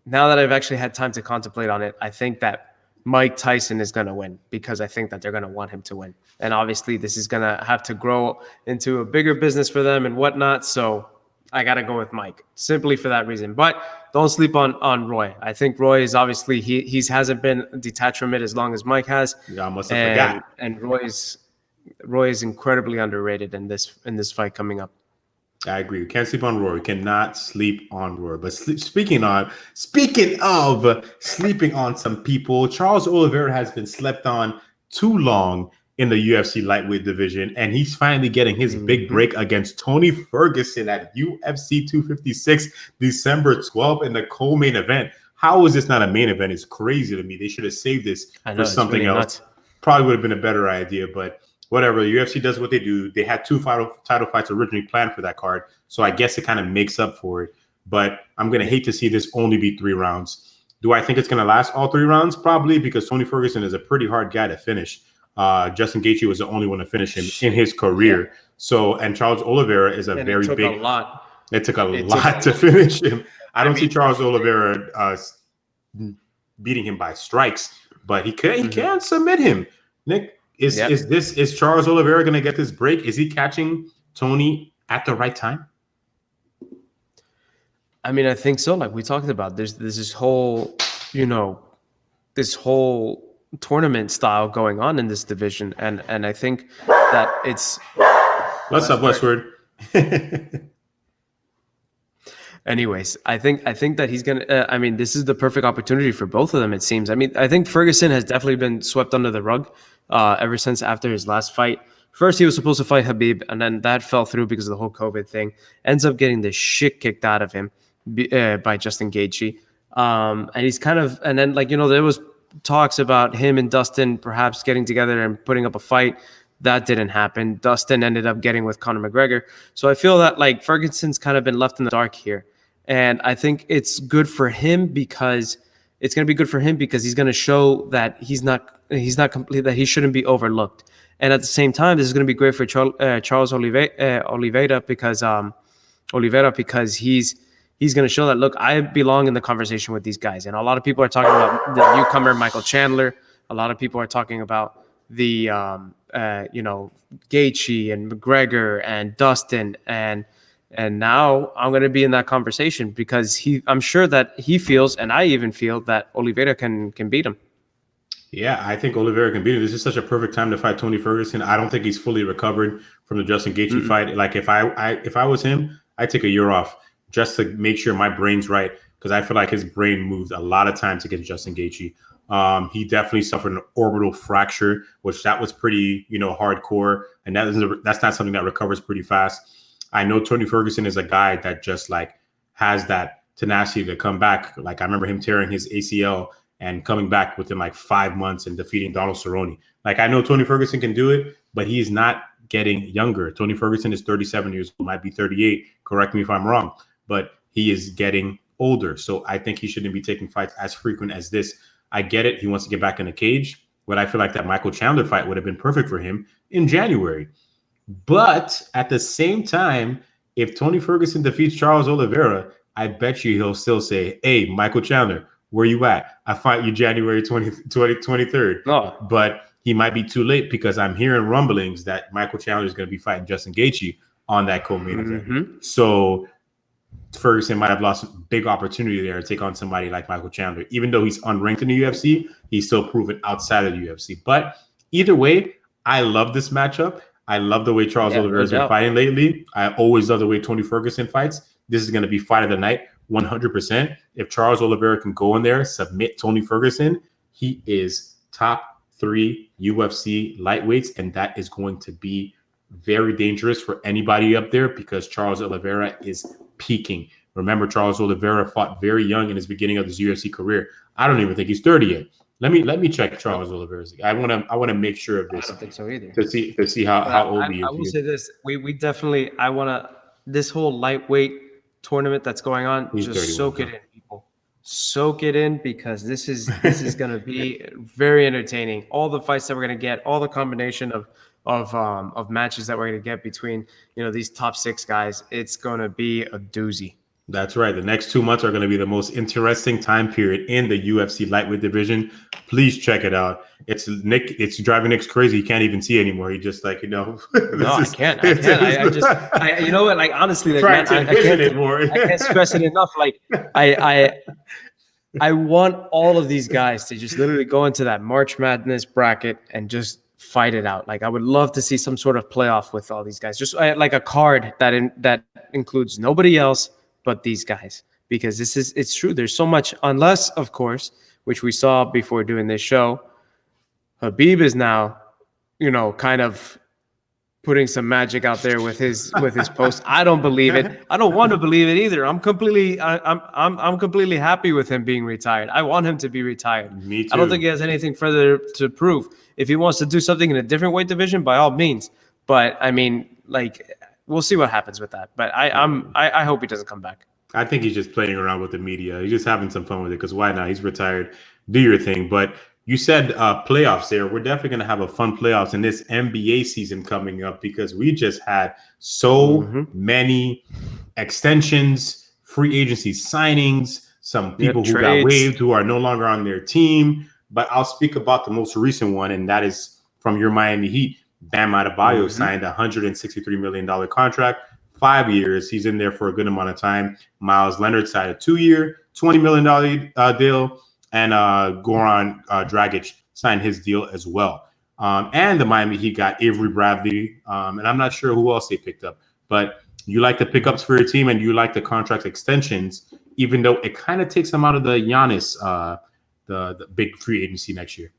now that I've actually had time to contemplate on it, I think that Mike Tyson is going to win because I think that they're going to want him to win. And obviously this is going to have to grow into a bigger business for them and whatnot. So I got to go with Mike simply for that reason. But don't sleep on Roy. I think Roy is obviously, he hasn't been detached from it as long as Mike has. Yeah, I must have forgot. And Roy is incredibly underrated in this fight coming up. I agree. We can't sleep on Roy. We cannot sleep on Roy. But speaking of sleeping on some people, Charles Oliveira has been slept on too long in the UFC lightweight division, and he's finally getting his big break against Tony Ferguson at UFC 256, December 12th in the co-main event. How is this not a main event? It's crazy to me. They should have saved this for something really else. Nuts. Probably would have been a better idea, but whatever. The UFC does what they do. They had two title fights originally planned for that card, so I guess it kind of makes up for it. But I'm going to hate to see this only be 3 rounds. Do I think it's going to last all 3 rounds? Probably, because Tony Ferguson is a pretty hard guy to finish. Justin Gaethje was the only one to finish him in his career. So, and Charles Oliveira is very big. It took a lot. It took a lot to finish him. I don't see Charles Oliveira beating him by strikes, but he can submit him. Nick, is Charles Oliveira going to get this break? Is he catching Tony at the right time? I mean, I think so. Like we talked about, there's this whole, this whole tournament style going on in this division, and I think that it's. What's up, Westward? Anyways, I think that he's gonna. I mean, this is the perfect opportunity for both of them. It seems. I mean, I think Ferguson has definitely been swept under the rug ever since after his last fight. First, he was supposed to fight Khabib, and then that fell through because of the whole COVID thing. Ends up getting the shit kicked out of him by Justin Gaethje, and he's kind of. And then, like, there was talks about him and Dustin perhaps getting together and putting up a fight. That didn't happen. Dustin ended up getting with Conor McGregor. So I feel that like Ferguson's kind of been left in the dark here. And I think it's good for him because it's going to be good for him because he's going to show that he's not complete, that he shouldn't be overlooked. And at the same time, this is going to be great for Charles Oliveira because he's going to show that, look, I belong in the conversation with these guys. And a lot of people are talking about the newcomer Michael Chandler. A lot of people are talking about the Gaethje and McGregor and Dustin and now I'm going to be in that conversation because I'm sure that he feels, and I even feel, that Oliveira can beat him. Yeah, I think Oliveira can beat him. This is such a perfect time to fight Tony Ferguson. I don't think he's fully recovered from the Justin Gaethje fight. Like if I was him, I'd take a year off just to make sure my brain's right, because I feel like his brain moved a lot of times against Justin Gaethje. He definitely suffered an orbital fracture, which that was pretty, hardcore, and that's not something that recovers pretty fast. I know Tony Ferguson is a guy that just like has that tenacity to come back. Like I remember him tearing his ACL and coming back within like 5 months and defeating Donald Cerrone. Like I know Tony Ferguson can do it, but he's not getting younger. Tony Ferguson is 37 years old, might be 38. Correct me if I'm wrong, but he is getting older. So I think he shouldn't be taking fights as frequent as this. I get it. He wants to get back in the cage, but I feel like that Michael Chandler fight would have been perfect for him in January. But at the same time, if Tony Ferguson defeats Charles Oliveira, I bet you he'll still say, hey, Michael Chandler, where you at? I fight you January 23rd. Oh. But he might be too late because I'm hearing rumblings that Michael Chandler is going to be fighting Justin Gaethje on that co-main event. So Ferguson might have lost a big opportunity there to take on somebody like Michael Chandler. Even though he's unranked in the UFC, he's still proven outside of the UFC. But either way, I love this matchup. I love the way Charles Oliveira has been fighting lately. I always love the way Tony Ferguson fights. This is going to be fight of the night, 100%. If Charles Oliveira can go in there, submit Tony Ferguson, he is top 3 UFC lightweights, and that is going to be very dangerous for anybody up there because Charles Oliveira is peaking. Remember, Charles Oliveira fought very young in his beginning of his UFC career. I don't even think he's 30 yet. Let me check Charles Oliveira's. I want to make sure of this. I don't think so either. To see how old he is. I will say this: we definitely. I want to this whole lightweight tournament that's going on. Just soak it in, people. Soak it in because this is going to be very entertaining. All the fights that we're going to get, all the combination of matches that we're going to get between these top 6 guys, it's going to be a doozy. That's right. The next 2 months are going to be the most interesting time period in the UFC lightweight division. Please check it out. It's driving Nick's crazy. He can't even see anymore. He just like, No, I can't. I you know what? Like honestly, like, man, I can't stress it enough. Like I want all of these guys to just literally go into that March Madness bracket and just fight it out. Like I would love to see some sort of playoff with all these guys. Just like a card that includes nobody else but these guys, because it's true. There's so much, unless, of course, which we saw before doing this show, Khabib is now, kind of putting some magic out there with his post. I don't believe it. I don't want to believe it either. I'm completely happy with him being retired. I want him to be retired. Me too. I don't think he has anything further to prove. If he wants to do something in a different weight division, by all means. But I mean, like, we'll see what happens with that. But I hope he doesn't come back. I think he's just playing around with the media. He's just having some fun with it because why not? He's retired. Do your thing. But you said playoffs there. We're definitely going to have a fun playoffs in this NBA season coming up because we just had so many extensions, free agency signings, some people who got waived who are no longer on their team. But I'll speak about the most recent one, and that is from your Miami Heat. Bam Adebayo signed a $163 million contract, 5 years. He's in there for a good amount of time. Miles Leonard signed a 2-year, $20 million deal. and Goran Dragic signed his deal as well. And the Miami Heat got Avery Bradley, and I'm not sure who else they picked up. But you like the pickups for your team, and you like the contract extensions, even though it kind of takes them out of the Giannis, the big free agency next year.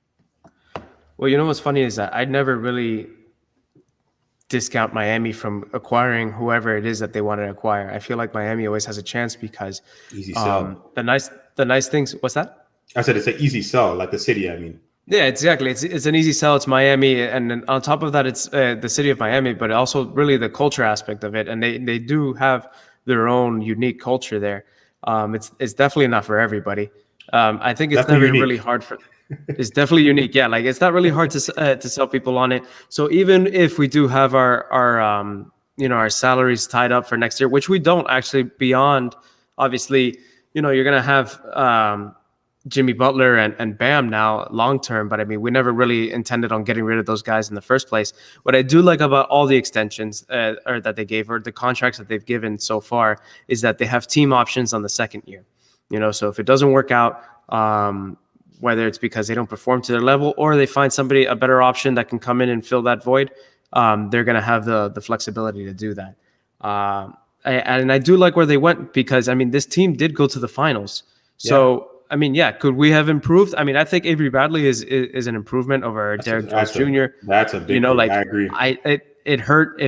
Well, you know what's funny is that I'd never really discount Miami from acquiring whoever it is that they want to acquire. I feel like Miami always has a chance because easy sell. The nice things. What's that? I said it's an easy sell, like the city. I mean, yeah, exactly. It's an easy sell. It's Miami, and then on top of that, it's the city of Miami, but also really the culture aspect of it, and they do have their own unique culture there. It's definitely not for everybody. I think it's never really hard for. It's definitely unique. Yeah, like it's not really hard to sell people on it. So even if we do have our salaries tied up for next year, which we don't actually, beyond obviously, you're gonna have Jimmy Butler and Bam now long term, but I mean we never really intended on getting rid of those guys in the first place. What I do like about all the extensions or that they gave, or the contracts that they've given so far, is that they have team options on the second year. So if it doesn't work out, whether it's because they don't perform to their level or they find somebody a better option that can come in and fill that void, they're going to have the flexibility to do that. And I do like where they went because, I mean, this team did go to the finals. So, I mean, yeah, could we have improved? I mean, I think Avery Bradley is an improvement over Derek Jones Jr. That's a big thing. I agree. It hurt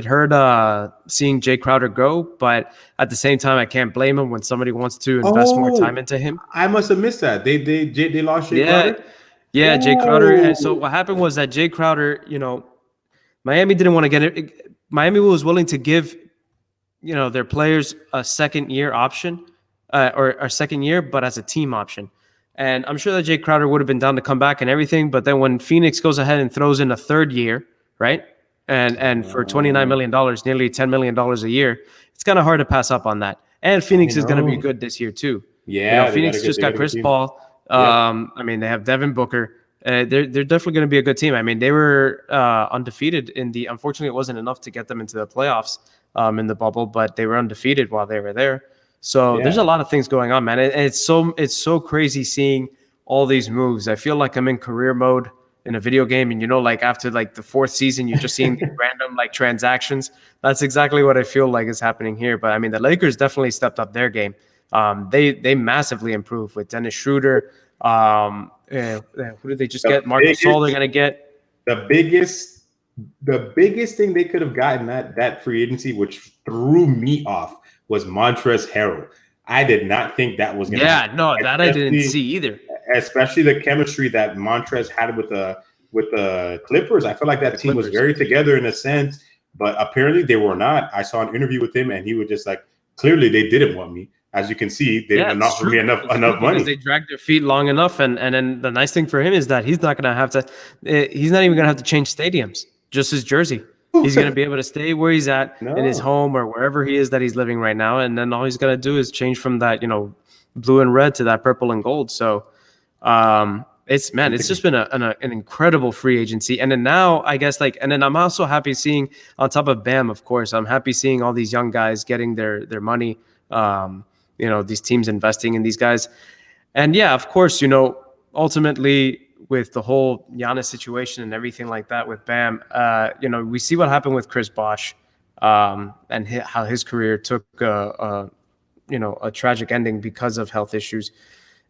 seeing Jay Crowder go, but at the same time, I can't blame him when somebody wants to invest more time into him. I must have missed that. They lost Jay Crowder? Yeah, Jay Crowder. And so what happened was that Jay Crowder, Miami didn't want to get it. Miami was willing to give, their players a second year option or a second year, but as a team option. And I'm sure that Jay Crowder would have been down to come back and everything. But then when Phoenix goes ahead and throws in a third year, right? And for $29 million, nearly $10 million a year, it's kind of hard to pass up on that. And Phoenix is going to be good this year too. Yeah, Phoenix just got Chris Paul. I mean, they have Devin Booker. They're definitely going to be a good team. I mean, they were undefeated unfortunately, it wasn't enough to get them into the playoffs in the bubble, but they were undefeated while they were there. So there's a lot of things going on, man. And it's so crazy seeing all these moves. I feel like I'm in career mode in a video game, and like after like the fourth season, you're just seeing random like transactions. That's exactly what I feel like is happening here. But I mean, the Lakers definitely stepped up their game. They massively improved with Dennis Schroeder. Who did they just get? Marc Gasol. They're gonna get the biggest thing they could have gotten that free agency, which threw me off, was Montrezl Harrell. I did not think that was going to happen. No, that I didn't see either. Especially the chemistry that Montrezl had with the Clippers. I feel like that team was very together in a sense, but apparently they were not. I saw an interview with him, and he was just like, clearly they didn't want me. As you can see, they didn't offer me enough money. They dragged their feet long enough, and then the nice thing for him is that he's not going to have to. He's not even going to have to change stadiums. Just his jersey. He's going to be able to stay where he's at in his home or wherever he is that he's living right now. And then all he's going to do is change from that, blue and red to that purple and gold. So it's just been an incredible free agency. And then now I guess and then I'm also happy seeing, on top of Bam, of course, I'm happy seeing all these young guys getting their money, these teams investing in these guys. And yeah, of course, ultimately, with the whole Giannis situation and everything like that with Bam, we see what happened with Chris Bosh and how his career took a tragic ending because of health issues.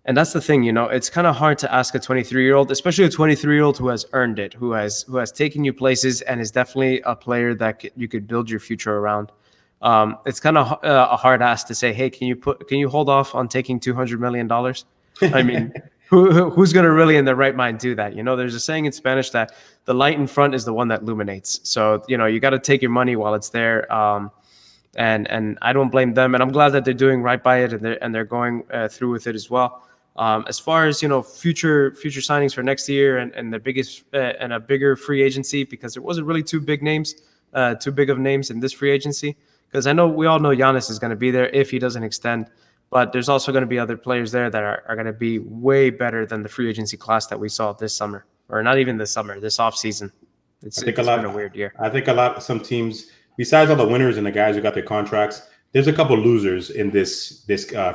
And that's the thing, it's kind of hard to ask a 23-year-old, especially a 23-year-old who has earned it, who has taken you places and is definitely a player that you could build your future around. It's kind of a hard ask to say, hey, can you hold off on taking $200 million? I mean, who's going to really in their right mind do that? There's a saying in Spanish that the light in front is the one that illuminates. So, you got to take your money while it's there. And I don't blame them. And I'm glad that they're doing right by it and they're going through with it as well. As far as, future signings for next year and the biggest and a bigger free agency, because there wasn't really too big of names in this free agency. Because we all know Giannis is going to be there if he doesn't extend. But there's also going to be other players there that are going to be way better than the free agency class that we saw this summer, or not even this summer, this offseason. It's been a weird year. I think some teams, besides all the winners and the guys who got their contracts, there's a couple losers in this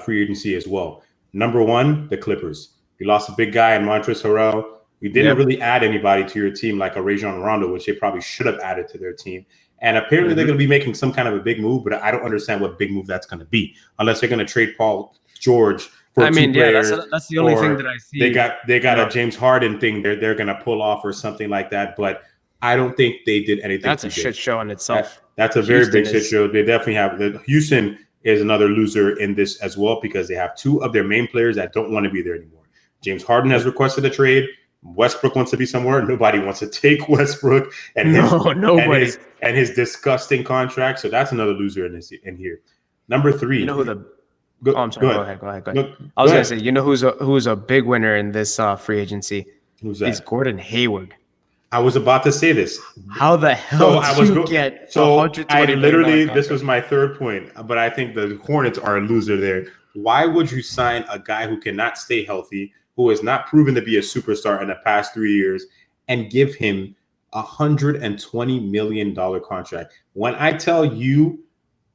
free agency as well. Number one, the Clippers. You lost a big guy in Montrezl Harrell. You didn't really add anybody to your team like a Rajon Rondo, which they probably should have added to their team. And apparently they're going to be making some kind of a big move, but I don't understand what big move that's going to be unless they're going to trade Paul George for two players. That's the only thing that I see. They got a James Harden thing they're going to pull off or something like that, but I don't think they did anything. That's a shit show in itself. That's a very big shit show. They definitely have. Houston is another loser in this as well because they have two of their main players that don't want to be there anymore. James Harden has requested a trade. Westbrook wants to be somewhere. Nobody wants to take Westbrook and nobody and his disgusting contract. So that's another loser in here. Number 3. You know who the? I'm sorry. Go ahead. I was going to say, you know who's a big winner in this free agency? Who's that? He's Gordon Hayward. I was about to say this. How the hell get? So I literally, this was my third point, but I think the Hornets are a loser there. Why would you sign a guy who cannot stay healthy, who has not proven to be a superstar in the past 3 years, and give him $120 million contract? When I tell you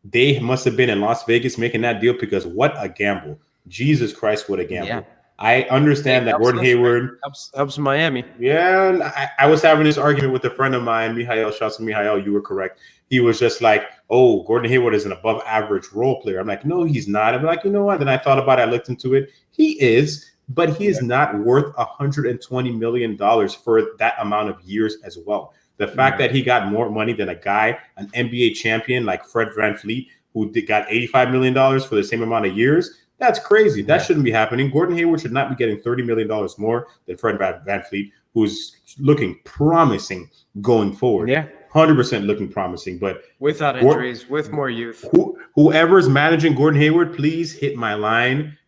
they must have been in Las Vegas making that deal, because what a gamble. Jesus Christ, what a gamble. Yeah. I understand that Gordon Hayward helps Miami. Yeah, I was having this argument with a friend of mine, Mihail. Shouts to Mihail. You were correct. He was just like, "Oh, Gordon Hayward is an above-average role player." I'm like, "No, he's not." I'm like, "You know what?" Then I thought about it. I looked into it. He is, but he is not worth $120 million for that amount of years as well. The fact that he got more money than a guy, an NBA champion like Fred VanVleet, who got $85 million for the same amount of years. That's crazy. That shouldn't be happening. Gordon Hayward should not be getting $30 million more than Fred VanVleet, who's looking promising going forward. Yeah. 100% looking promising. But without injuries, with more youth. Whoever's managing Gordon Hayward, please hit my line.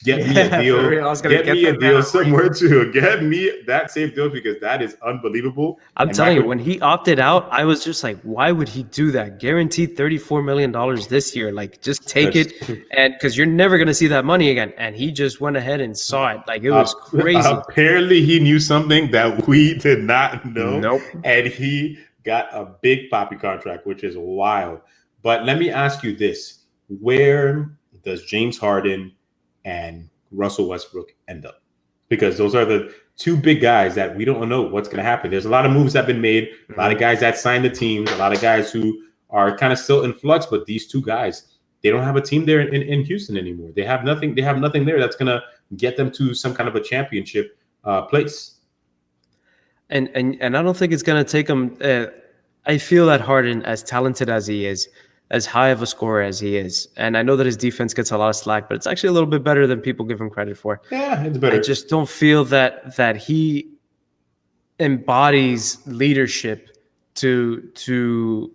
Get me a deal. Get me a deal somewhere too. Get me that same deal, because that is unbelievable. I'm telling you, when he opted out, I was just like, why would he do that? Guaranteed $34 million this year. Like, just take it, and because you're never gonna see that money again. And he just went ahead and saw it. Like, it was crazy. Apparently, he knew something that we did not know. Nope. And he got a big poppy contract, which is wild. But let me ask you this: where does James Harden and Russell Westbrook end up? Because those are the two big guys that we don't know what's going to happen. There's a lot of moves that have been made, a lot of guys that signed the teams, a lot of guys who are kind of still in flux, but these two guys, they don't have a team there in Houston anymore. They have nothing there that's going to get them to some kind of a championship place. And I don't think it's going to take them. I feel that Harden, as talented as he is, as high of a scorer as he is, and I know that his defense gets a lot of slack, but it's actually a little bit better than people give him credit for. Yeah, it's better. I just don't feel that he embodies leadership to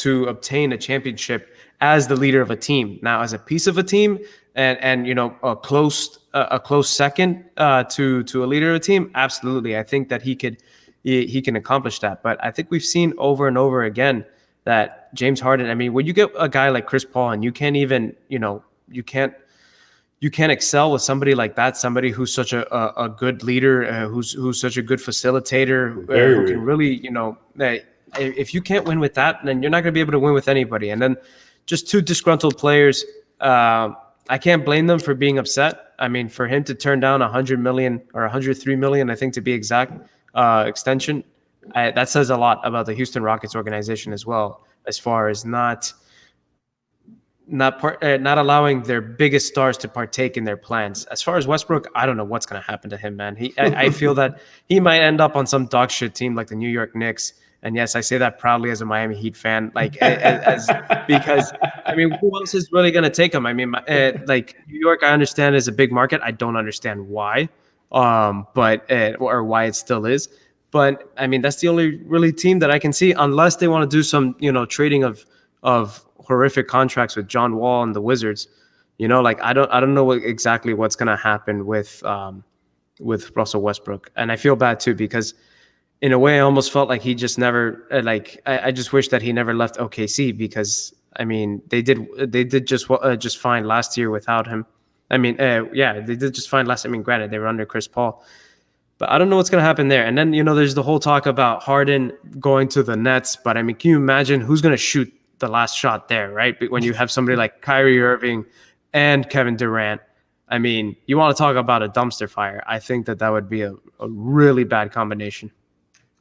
obtain a championship as the leader of a team. Now, as a piece of a team, and you know, a close second to a leader of a team, absolutely. I think that he can accomplish that. But I think we've seen over and over again that James Harden, I mean, when you get a guy like Chris Paul and you can't even, you know, you can't excel with somebody like that, somebody who's such a good leader, who's such a good facilitator, who can really, you know, if you can't win with that, then you're not going to be able to win with anybody. And then just two disgruntled players, I can't blame them for being upset. I mean, for him to turn down $100 million or $103 million, I think to be exact, extension, that says a lot about the Houston Rockets organization as well, as far as not allowing their biggest stars to partake in their plans. As far as Westbrook, I don't know what's going to happen to him, man. I feel that he might end up on some dog shit team like the New York Knicks. And yes, I say that proudly as a Miami Heat fan, like because I mean, who else is really going to take him? I mean, like New York, I understand is a big market. I don't understand why, but or why it still is. But I mean, that's the only really team that I can see, unless they want to do some, you know, trading of horrific contracts with John Wall and the Wizards. You know, like I don't know exactly what's going to happen with Russell Westbrook, and I feel bad too, because in a way I almost felt like he just never I just wish that he never left OKC, because I mean they did just fine last year without him. I mean, they did just fine last. I mean, granted they were under Chris Paul. But I don't know what's going to happen there. And then, you know, there's the whole talk about Harden going to the Nets. But, I mean, can you imagine who's going to shoot the last shot there, right? When you have somebody like Kyrie Irving and Kevin Durant. I mean, you want to talk about a dumpster fire. I think that would be a really bad combination.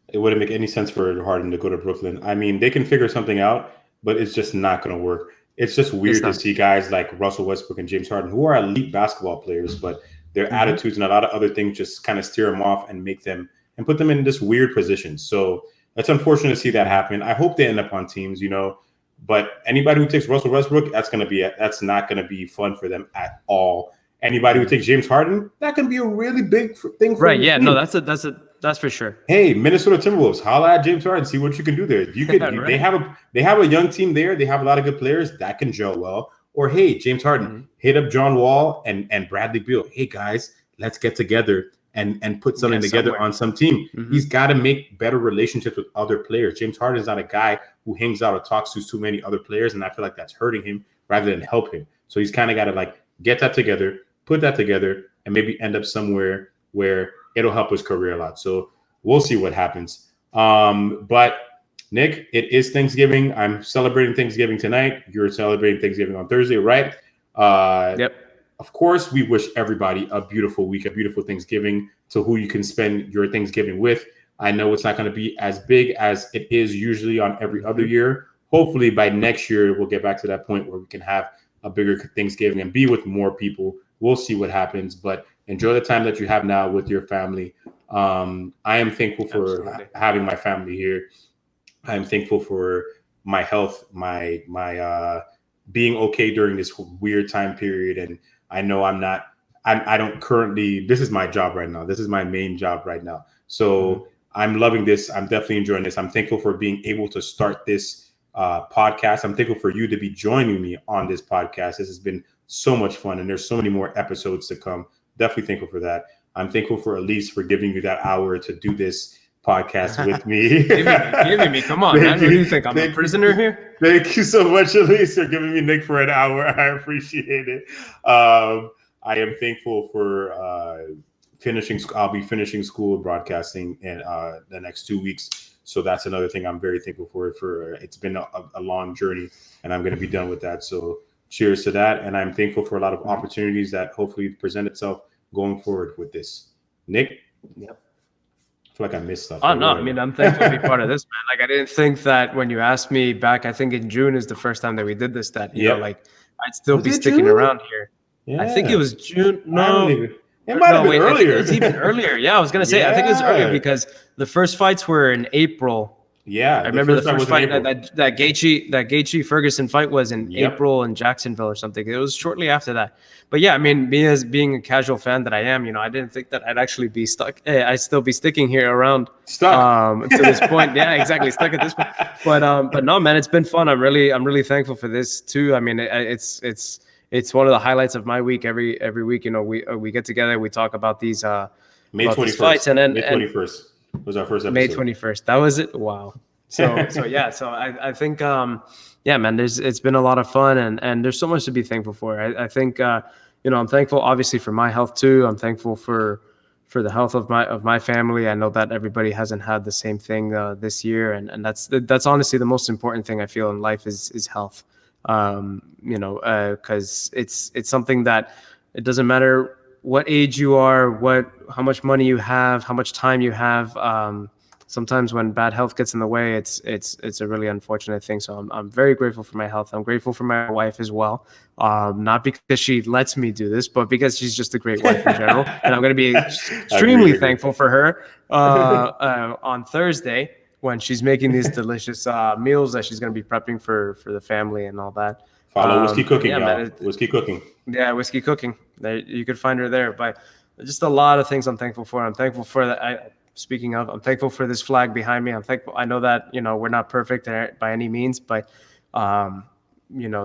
It wouldn't make any sense for Harden to go to Brooklyn. I mean, they can figure something out, but it's just not going to work. It's just weird to see guys like Russell Westbrook and James Harden, who are elite basketball players, but their attitudes and a lot of other things just kind of steer them off and make them and put them in this weird position. So it's unfortunate to see that happen. I hope they end up on teams, but anybody who takes Russell Westbrook, that's not going to be fun for them at all. Anybody who takes James Harden, that can be a really big thing for right. Yeah, team. No, that's for sure. Hey, Minnesota Timberwolves, holla at James Harden, see what you can do there. You could right. They have a young team there. They have a lot of good players that can gel well. Or hey, James Harden, hit up John Wall and Bradley Beal. Hey guys, let's get together and put something together on some team. He's got to make better relationships with other players. James Harden is not a guy who hangs out or talks to too many other players, and I feel like that's hurting him rather than help him. So he's kind of got to get that together, put that together, and maybe end up somewhere where it'll help his career a lot. So we'll see what happens. But Nick, it is Thanksgiving. I'm celebrating Thanksgiving tonight. You're celebrating Thanksgiving on Thursday, right? Yep. Of course, we wish everybody a beautiful week, a beautiful Thanksgiving to who you can spend your Thanksgiving with. I know it's not going to be as big as it is usually on every other year. Hopefully by next year, we'll get back to that point where we can have a bigger Thanksgiving and be with more people. We'll see what happens, but enjoy the time that you have now with your family. I am thankful for having my family here. I am thankful for my health, my being okay during this weird time period. And I know I don't currently, this is my job right now. This is my main job right now. So I'm loving this. I'm definitely enjoying this. I'm thankful for being able to start this podcast. I'm thankful for you to be joining me on this podcast. This has been so much fun, and there's so many more episodes to come. Definitely thankful for that. I'm thankful for Elise for giving you that hour to do this podcast with me. giving me, come on, man. What do you think? I'm a prisoner here? Thank you so much, Elise, for giving me Nick for an hour. I appreciate it. I am thankful for I'll be finishing school broadcasting in the next 2 weeks. So that's another thing I'm very thankful for. It's been a long journey, and I'm going to be done with that. So cheers to that. And I'm thankful for a lot of opportunities that hopefully present itself going forward with this. Nick? Yep. I feel like I missed stuff. Oh, no. I mean, I'm thankful to be part of this, man. I didn't think that when you asked me back, I think in June is the first time that we did this, that, you know, I'd still be sticking around here. Yeah. I think it was June. No. It might have been earlier. It's even earlier. Yeah, I was going to say, I think it was earlier because the first fights were in April. Yeah. I remember the first fight, that Gaethje Ferguson fight was in April in Jacksonville or something. It was shortly after that. But yeah, I mean, me as being a casual fan that I am, I didn't think that I'd actually be stuck. I'd still be sticking here around to this point. Yeah, exactly. Stuck at this point. But no, man, it's been fun. I'm really thankful for this too. I mean, it's one of the highlights of my week. Every week, we get together, we talk about these May 21st fights, and then May 21st was our first episode. May 21st. That was it. Wow. So yeah. So I think yeah, man. It's been a lot of fun, and there's so much to be thankful for. I think I'm thankful obviously for my health too. I'm thankful for the health of my family. I know that everybody hasn't had the same thing this year, and that's honestly the most important thing I feel in life is health. Because it's something that it doesn't matter what age you are, how much money you have, how much time you have. Sometimes when bad health gets in the way, it's a really unfortunate thing. So I'm very grateful for my health. I'm grateful for my wife as well. Not because she lets me do this, but because she's just a great wife in general. And I'm going to be extremely thankful for her on Thursday when she's making these delicious meals that she's going to be prepping for the family and all that. Follow Whiskey Cooking, y'all. Whiskey Cooking. Yeah, Whiskey Cooking. You could find her there. But just a lot of things I'm thankful for. I'm thankful for that. Speaking of, I'm thankful for this flag behind me. I'm thankful. I know that, we're not perfect by any means, but,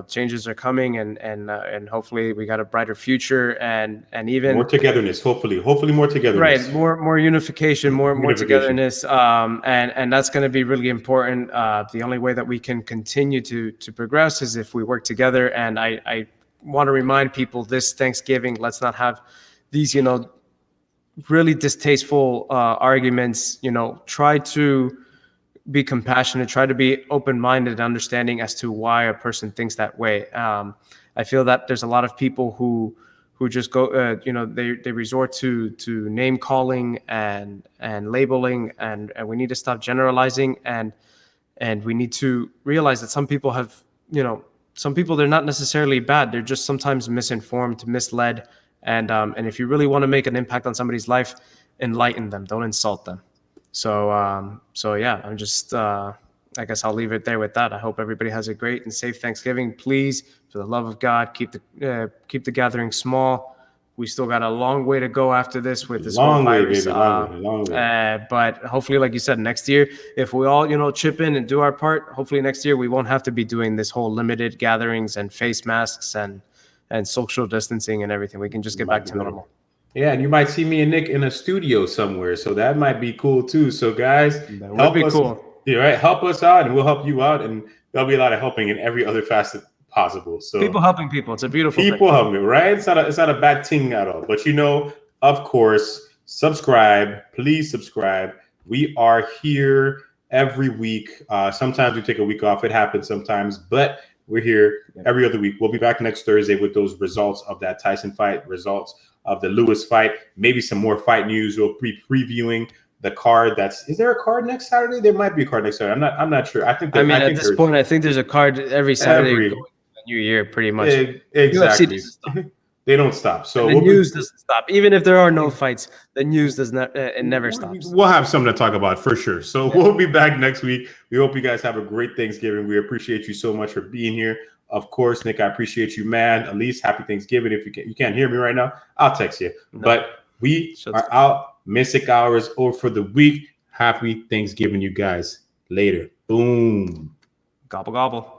changes are coming and hopefully we got a brighter future and even more togetherness, hopefully more togetherness. Right. More unification, more togetherness. And that's going to be really important. The only way that we can continue to progress is if we work together. And I want to remind people this Thanksgiving, let's not have these, really distasteful arguments. Try to be compassionate, try to be open-minded and understanding as to why a person thinks that way. I feel that there's a lot of people who who just go, they resort to name calling and labeling, and we need to stop generalizing, and we need to realize that some people have, some people, they're not necessarily bad. They're just sometimes misinformed, misled. And if you really want to make an impact on somebody's life, enlighten them, don't insult them. So yeah, I'm just, I guess I'll leave it there with that. I hope everybody has a great and safe Thanksgiving. Please, for the love of God, keep the gathering small. We still got a long way to go after this with this whole virus. Long way. But hopefully, like you said, next year, if we all, chip in and do our part, hopefully next year we won't have to be doing this whole limited gatherings and face masks and social distancing and everything. We can just get back to normal. Yeah, and you might see me and Nick in a studio somewhere, so that might be cool too. So guys, help us. Cool. Yeah, right. Help us out, and we'll help you out, and there'll be a lot of helping in every other facet possible. So people helping people, it's a beautiful thing. Helping, right? It's not a bad thing at all. But of course, subscribe. Please subscribe. We are here every week. Sometimes we take a week off. It happens sometimes, but we're here every other week. We'll be back next Thursday with those results of that Tyson fight, results of the Lewis fight, maybe some more fight news. We'll be previewing the card. Is there a card next Saturday? There might be a card next Saturday. I'm not sure. At this point, I think there's a card every Saturday going into the new year, pretty much. Exactly. They don't stop. So the news doesn't stop. Even if there are no fights, the news does not. It never stops. We'll have something to talk about for sure. So we'll be back next week. We hope you guys have a great Thanksgiving. We appreciate you so much for being here. Of course, Nick, I appreciate you, man. Elise, happy Thanksgiving. If you can't hear me right now, I'll text you. No. But we are out. Mystic Hours over for the week. Happy Thanksgiving, you guys. Later. Boom. Gobble, gobble.